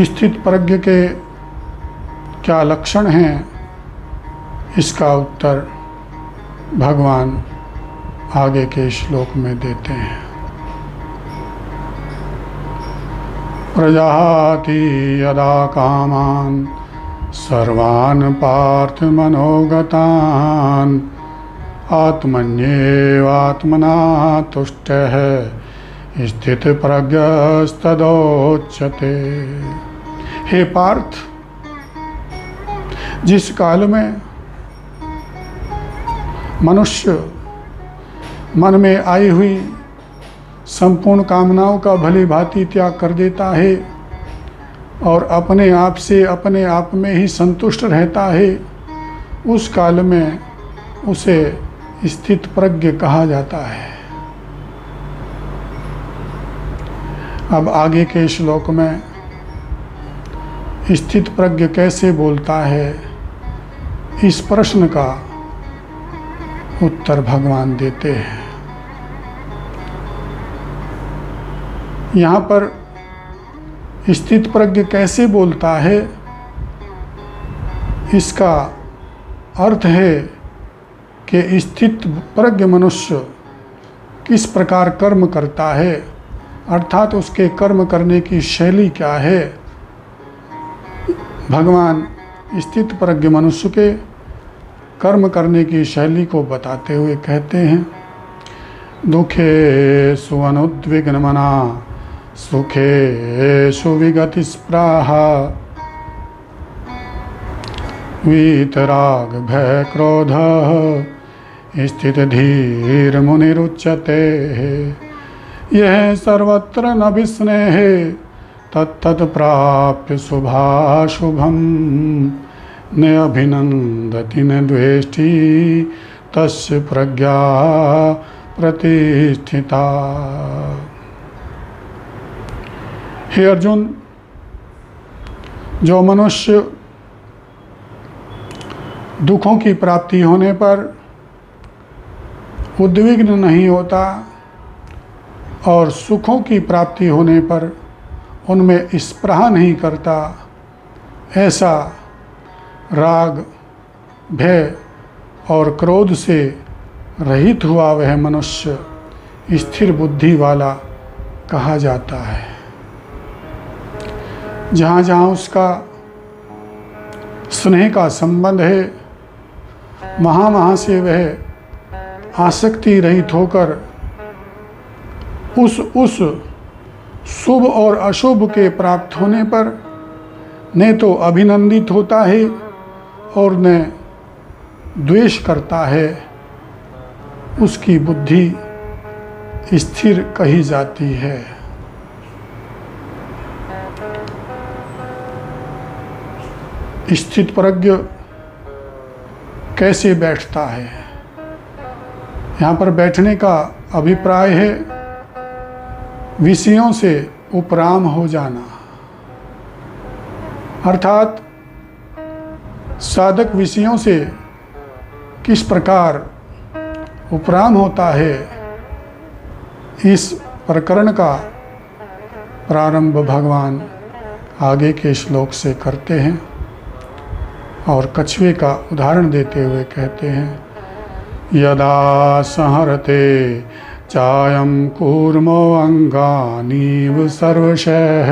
स्थित प्रज्ञ के क्या लक्षण हैं, इसका उत्तर भगवान आगे के श्लोक में देते हैं। प्रजाति यदा कामान सर्वान् पार्थ मनोगतान् आत्मन्येवात्मना तुष्टः स्थित प्रज्ञस्तदोच्यते। हे पार्थ, जिस काल में मनुष्य मन में आई हुई संपूर्ण कामनाओं का भली भांति त्याग कर देता है और अपने आप से अपने आप में ही संतुष्ट रहता है, उस काल में उसे स्थित प्रज्ञ कहा जाता है। अब आगे के श्लोक में स्थित प्रज्ञ कैसे बोलता है, इस प्रश्न का उत्तर भगवान देते हैं। यहाँ पर स्थित प्रज्ञ कैसे बोलता है, इसका अर्थ है कि स्थित प्रज्ञ मनुष्य किस प्रकार कर्म करता है अर्थात उसके कर्म करने की शैली क्या है, भगवान स्थित प्रज्ञ मनुष्य के कर्म करने की शैली को बताते हुए कहते हैं, दुखेषु अनुद्विग्नमना सुखेषु विगतिस्पृहा वीतराग भय क्रोधः स्थित धीर मुनिरुच्यते। यह सर्वत्र न विस्नेह तत्तत् प्राप्य शुभाशुभम न अभिनंदति न द्वेष्टि तस्य प्रज्ञा प्रतिष्ठिता। हे अर्जुन, जो मनुष्य दुखों की प्राप्ति होने पर उद्विग्न नहीं होता और सुखों की प्राप्ति होने पर उनमें स्पृहा नहीं करता, ऐसा राग भय और क्रोध से रहित हुआ वह मनुष्य स्थिर बुद्धि वाला कहा जाता है। जहाँ जहाँ उसका स्नेह का संबंध है, वहाँ वहाँ से वह आसक्ति रहित होकर उस शुभ और अशुभ के प्राप्त होने पर न तो अभिनंदित होता है और न द्वेष करता है। उसकी बुद्धि स्थिर कही जाती है। स्थित प्रज्ञ कैसे बैठता है? यहाँ पर बैठने का अभिप्राय है विषयों से उपराम हो जाना, अर्थात साधक विषयों से किस प्रकार उपराम होता है, इस प्रकरण का प्रारंभ भगवान आगे के श्लोक से करते हैं और कछुए का उदाहरण देते हुए कहते हैं, यदा संहरते चायं कूर्मो अंगानीव सर्वशः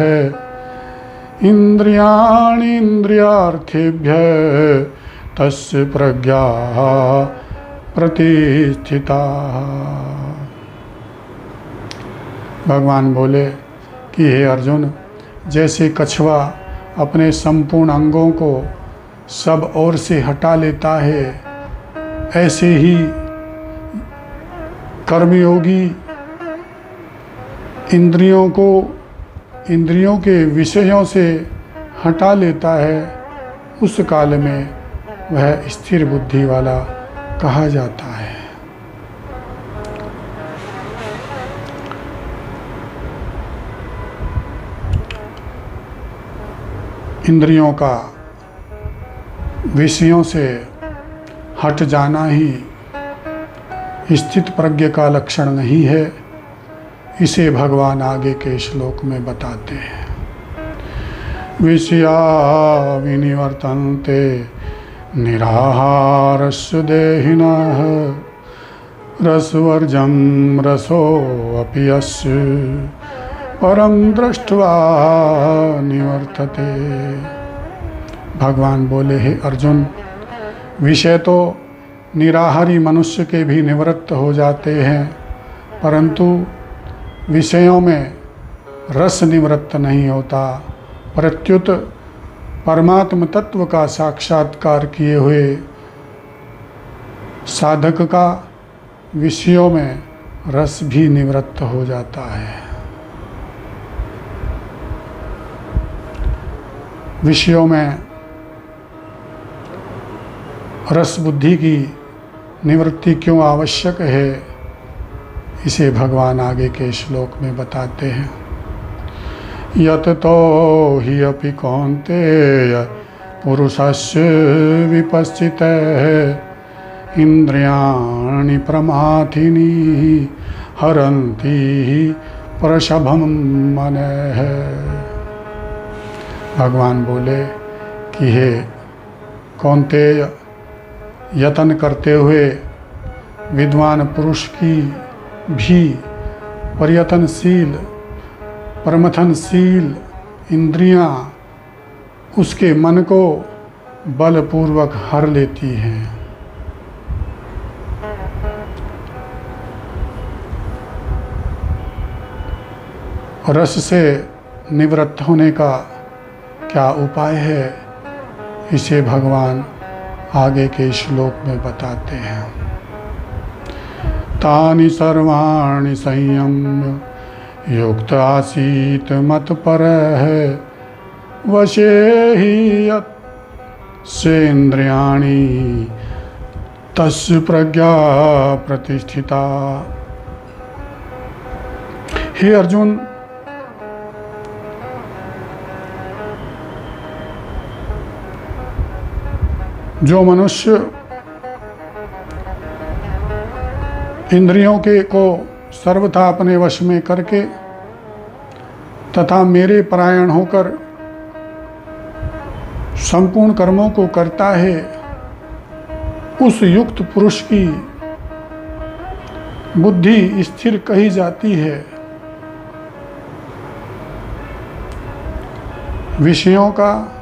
इंद्रियाणि इंद्रियार्थेभ्यः तस्य प्रज्ञा प्रतिष्ठिता। भगवान बोले कि हे अर्जुन, जैसे कछुआ अपने संपूर्ण अंगों को सब ओर से हटा लेता है, ऐसे ही कर्मयोगी इंद्रियों के विषयों से हटा लेता है, उस काल में वह स्थिर बुद्धि वाला कहा जाता है। इंद्रियों का विषयों से हट जाना ही स्थित प्रज्ञ का लक्षण नहीं है। इसे भगवान आगे के श्लोक में बताते हैं। विषया विनिवर्तन्ते निराहारस्य देहिनः रसवर्जं रसोऽपि यस्य परम दृष्ट्वा निवर्तते। भगवान बोले, हे अर्जुन, विषय तो निराहारी मनुष्य के भी निवृत्त हो जाते हैं, परंतु विषयों में रस निवृत्त नहीं होता। प्रत्युत परमात्म तत्व का साक्षात्कार किए हुए साधक का विषयों में रस भी निवृत्त हो जाता है। विषयों में रस बुद्धि की निवृत्ति क्यों आवश्यक है, इसे भगवान आगे के श्लोक में बताते हैं। यत तो हि अपि कौन्तेय पुरुषस्य विपश्चितः इंद्रियाणि प्रमाथिनी हरन्ति प्रशभं मनः। भगवान बोले कि हे कौन्तेय, यतन करते हुए विद्वान पुरुष की भी प्रयत्नशील प्रमथनशील इंद्रियां उसके मन को बलपूर्वक हर लेती हैं। रस से निवृत्त होने का क्या उपाय है, इसे भगवान आगे के श्लोक में बताते हैं। तानि सर्वाणि संयम्य युक्त आसीत मत्परः वशे हि यत्सेन्द्रियाणि तस्य प्रज्ञा प्रतिष्ठिता। हे अर्जुन, जो मनुष्य इंद्रियों के को सर्वथा अपने वश में करके तथा मेरे परायण होकर संपूर्ण कर्मों को करता है, उस युक्त पुरुष की बुद्धि स्थिर कही जाती है। विषयों का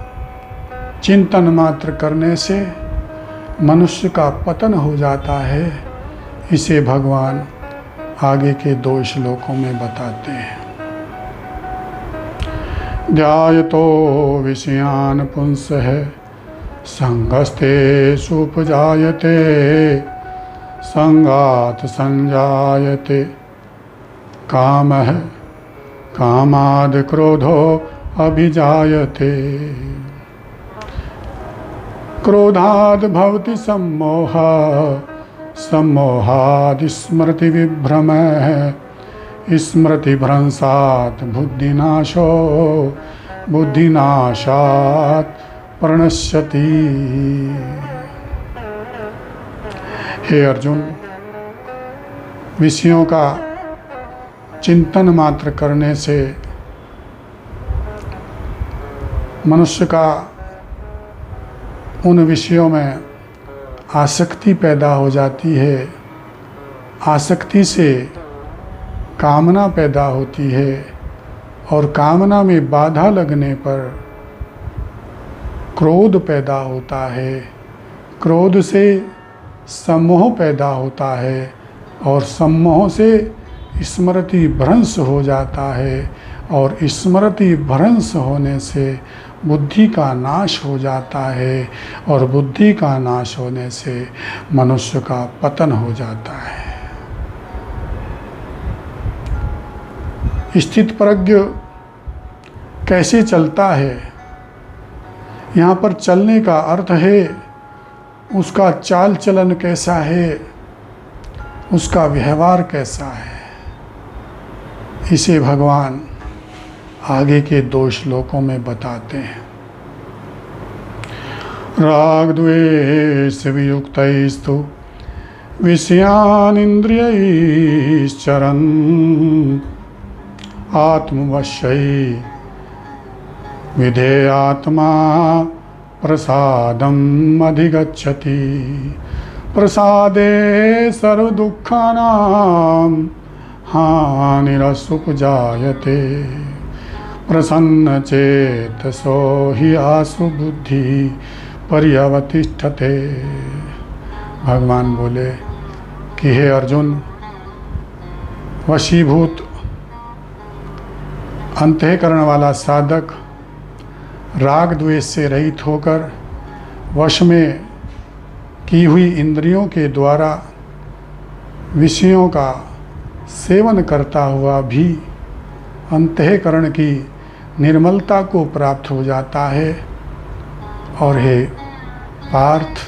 चिंतन मात्र करने से मनुष्य का पतन हो जाता है। इसे भगवान आगे के 2 श्लोकों में बताते हैं। ध्यायतो विषयान पुंसः संगस्ते सुपजायते संगात संजायते कामः कामाद क्रोधो अभिजायते क्रोधाद भवति सम्मोहः सम्मोहाद स्मृति विभ्रमः स्मृतिभ्रंशात् बुद्धिनाशो बुद्धिनाशात् प्रणश्यति। हे अर्जुन, विषयों का चिंतन मात्र करने से मनुष्य का उन विषयों में आसक्ति पैदा हो जाती है। आसक्ति से कामना पैदा होती है और कामना में बाधा लगने पर क्रोध पैदा होता है। क्रोध से सम्मोह पैदा होता है और सम्मोह से स्मृति भ्रंश हो जाता है और स्मृति भ्रंश होने से बुद्धि का नाश हो जाता है और बुद्धि का नाश होने से मनुष्य का पतन हो जाता है। स्थित प्रज्ञ कैसे चलता है, यहाँ पर चलने का अर्थ है उसका चाल चलन कैसा है, उसका व्यवहार कैसा है। इसे भगवान आगे के 2 श्लोकों में बताते हैं। राग द्वेष वियुक्तैस्तु विषयान् इन्द्रियैश्चरन् आत्मवश्यै विधेयात्मा प्रसादम् अधिगच्छति। प्रसादे सर्वदुःखानां हानिरसुपजायते प्रसन्न चेतसो हि आसु बुद्धि पर्यवतिष्ठते। भगवान बोले कि हे अर्जुन, वशीभूत अंतःकरण वाला साधक राग द्वेष से रहित होकर वश में की हुई इंद्रियों के द्वारा विषयों का सेवन करता हुआ भी अंतःकरण की निर्मलता को प्राप्त हो जाता है। और हे पार्थ,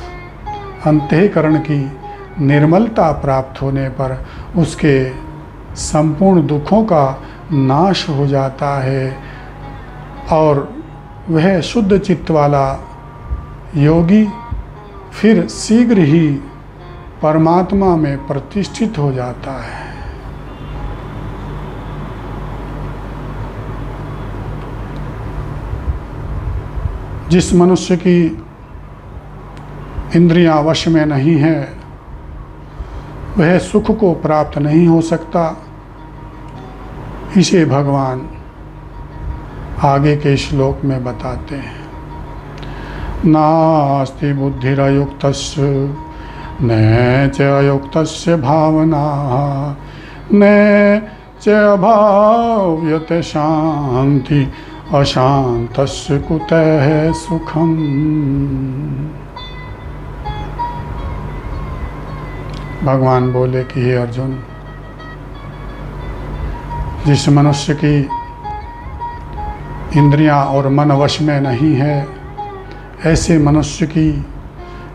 अंतःकरण की निर्मलता प्राप्त होने पर उसके संपूर्ण दुखों का नाश हो जाता है और वह शुद्ध चित्त वाला योगी फिर शीघ्र ही परमात्मा में प्रतिष्ठित हो जाता है। जिस मनुष्य की इंद्रियां वश में नहीं है वह सुख को प्राप्त नहीं हो सकता। इसे भगवान आगे के श्लोक में बताते हैं, नास्ति बुद्धिरयुक्तस्य न च अयुक्तस्य भावना न च अभाव्यते शांति अशांतस्य कुतः सुखम। भगवान बोले कि हे अर्जुन, जिस मनुष्य की इंद्रियां और मन वश में नहीं है, ऐसे मनुष्य की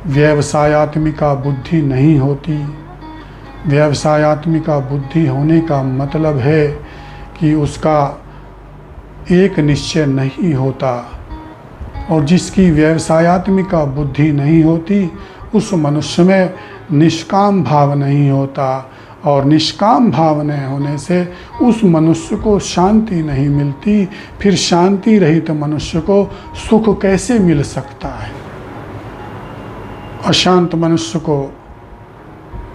व्यवसायात्मिका बुद्धि नहीं होती। व्यवसायात्मिका बुद्धि होने का मतलब है कि उसका एक निश्चय नहीं होता, और जिसकी व्यवसायात्मिका बुद्धि नहीं होती उस मनुष्य में निष्काम भाव नहीं होता, और निष्काम भाव नहीं होने से उस मनुष्य को शांति नहीं मिलती। फिर शांति रहित मनुष्य को सुख कैसे मिल सकता है? अशांत मनुष्य को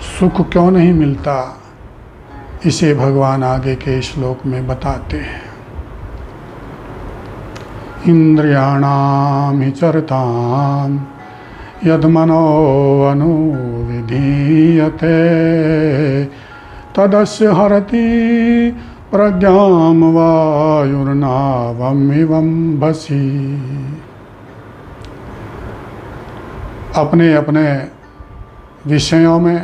सुख क्यों नहीं मिलता? इसे भगवान आगे के श्लोक में बताते हैं। इंद्रियाणाम हि चरताम यद्मनो अनुविधीयते तदस्य हरति प्रज्ञाम वायुर्नावमिवं भसी। अपने अपने विषयों में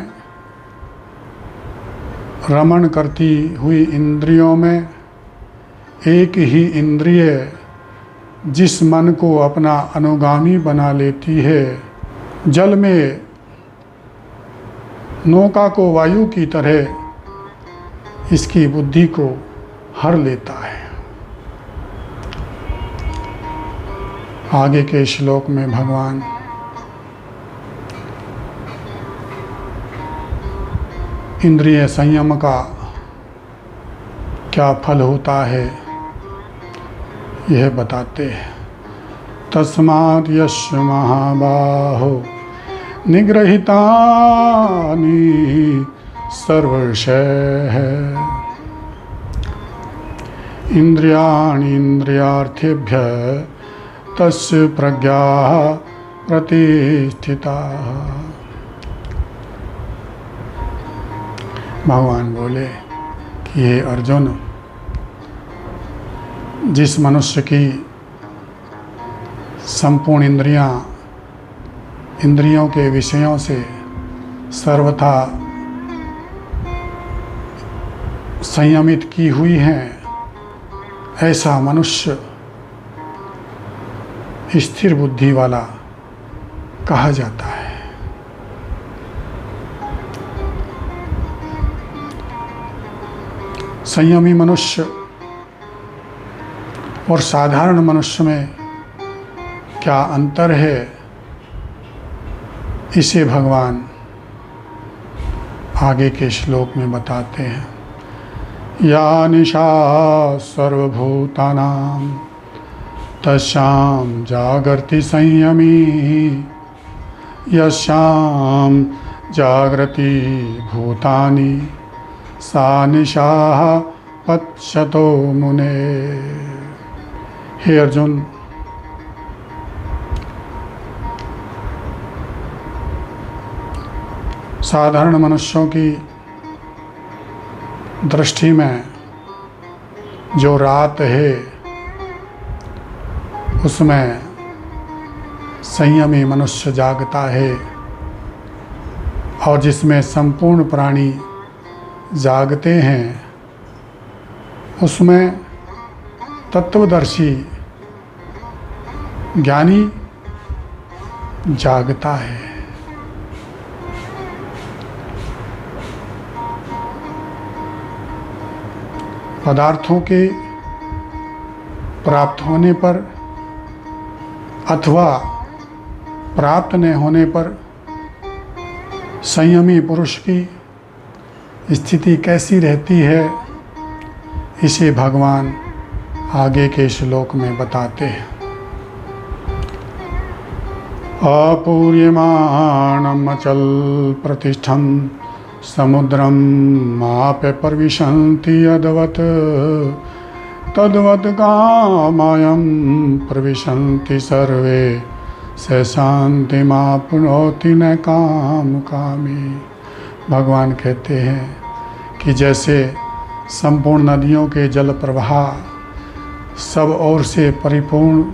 रमण करती हुई इंद्रियों में एक ही इंद्रिय जिस मन को अपना अनुगामी बना लेती है, जल में नौका को वायु की तरह इसकी बुद्धि को हर लेता है। आगे के श्लोक में भगवान इंद्रिय संयम का क्या फल होता है यह बताते हैं। तस्मात् यस्य महाबाहो निगृहीतानि सर्वशः इंद्रियाणि इंद्रियार्थेभ्यः तस्य प्रज्ञा प्रतिष्ठिता। भगवान बोले कि हे अर्जुन, जिस मनुष्य की संपूर्ण इंद्रियों के विषयों से सर्वथा संयमित की हुई हैं, ऐसा मनुष्य स्थिर बुद्धि वाला कहा जाता है। संयमी मनुष्य और साधारण मनुष्य में क्या अंतर है, इसे भगवान आगे के श्लोक में बताते हैं। या निशा सर्वभूतानां तस्यां जागर्ति संयमी यस्यां जागृति भूतानि सा निशा पश्यतो मुने। हे अर्जुन, साधारण मनुष्यों की दृष्टि में जो रात है उसमें संयमी मनुष्य जागता है, और जिसमें संपूर्ण प्राणी जागते हैं उसमें तत्वदर्शी ज्ञानी जागता है। पदार्थों के प्राप्त होने पर अथवा प्राप्त न होने पर संयमी पुरुष की स्थिति कैसी रहती है, इसे भगवान आगे के श्लोक में बताते हैं। अपूर्यमाणम अचल प्रतिष्ठम समुद्रम माप्य प्रविशन्ति यदवत् तद्वत् कामयं प्रविशन्ति सर्वे स शान्तिमाप्नोति न कामकामी। भगवान कहते हैं कि जैसे संपूर्ण नदियों के जल प्रवाह सब ओर से परिपूर्ण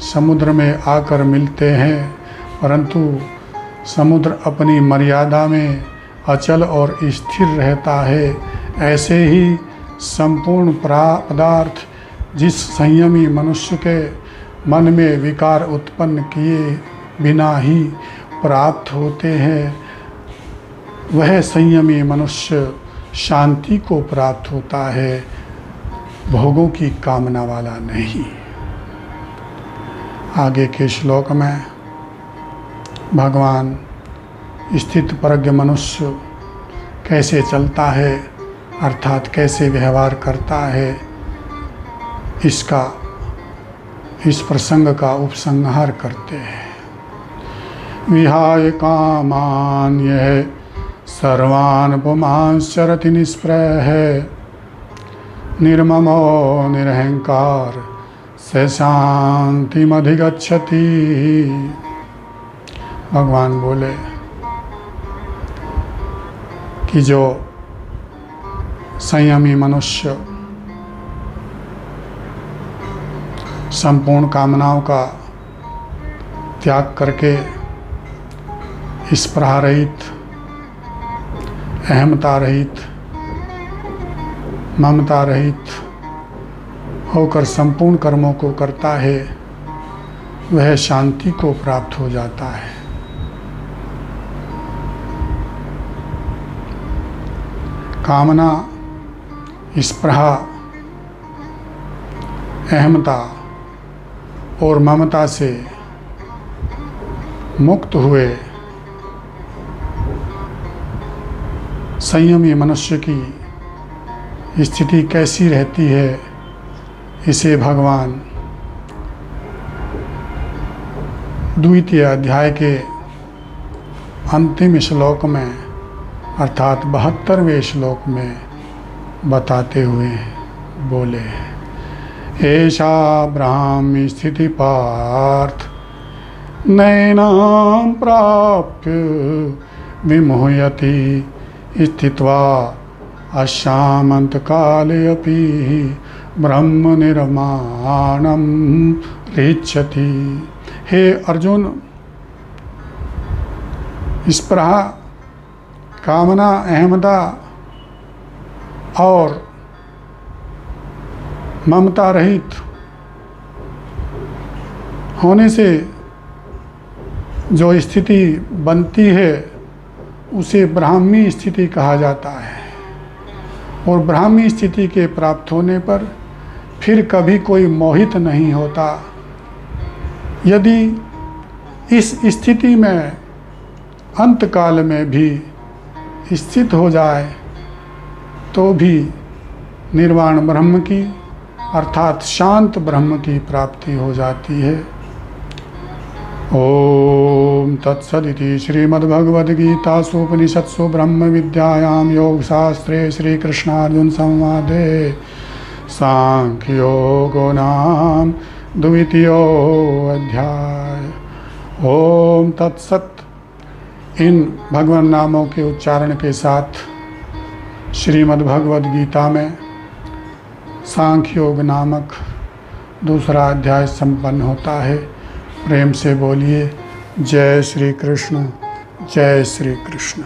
समुद्र में आकर मिलते हैं, परंतु समुद्र अपनी मर्यादा में अचल और स्थिर रहता है, ऐसे ही संपूर्ण पदार्थ जिस संयमी मनुष्य के मन में विकार उत्पन्न किए बिना ही प्राप्त होते हैं, वह संयमी मनुष्य शांति को प्राप्त होता है, भोगों की कामना वाला नहीं। आगे के श्लोक में भगवान स्थित प्रज्ञ मनुष्य कैसे चलता है, अर्थात कैसे व्यवहार करता है, इस प्रसंग का उपसंहार करते हैं। विहाय कामान यह सर्वान् पुमांश्चरति निःस्पृहः निर्ममो निरहंकार स शान्तिमधिगच्छति। भगवान बोले कि जो संयमी मनुष्य संपूर्ण कामनाओं का त्याग करके स्पृहा रहित, अहमता रहित, ममता रहित होकर संपूर्ण कर्मों को करता है, वह शांति को प्राप्त हो जाता है। कामना, स्पृहा, अहमता और ममता से मुक्त हुए संयमी मनुष्य की स्थिति कैसी रहती है, इसे भगवान द्वितीय अध्याय के अंतिम श्लोक में अर्थात 72वें श्लोक में बताते हुए बोले, एषा ब्राह्मी स्थिति पार्थ नैनां प्राप्य विमुह्यति स्थित्वा अशामंत काले अपि ब्रह्म निर्माणम ऋच्छति। हे अर्जुन, स्पृहा, कामना, अहमता और ममता रहित होने से जो स्थिति बनती है उसे ब्राह्मी स्थिति कहा जाता है। और ब्राह्मी स्थिति के प्राप्त होने पर फिर कभी कोई मोहित नहीं होता। यदि इस स्थिति में अंतकाल में भी स्थित हो जाए तो भी निर्वाण ब्रह्म की अर्थात शांत ब्रह्म की प्राप्ति हो जाती है। ओम तत्सदिति श्रीमद्भगवद्गीतासु उपनिषत्सु ब्रह्म विद्यायां योगशास्त्रे श्रीकृष्णार्जुन संवादे सांख्ययोगो नाम द्वितीयो अध्याय। ओम तत्सत। इन भगवान नामों के उच्चारण के साथ श्रीमद्भगवद्गीता में सांख्य योग नामक दूसरा अध्याय संपन्न होता है। प्रेम से बोलिए जय श्री कृष्ण, जय श्री कृष्ण।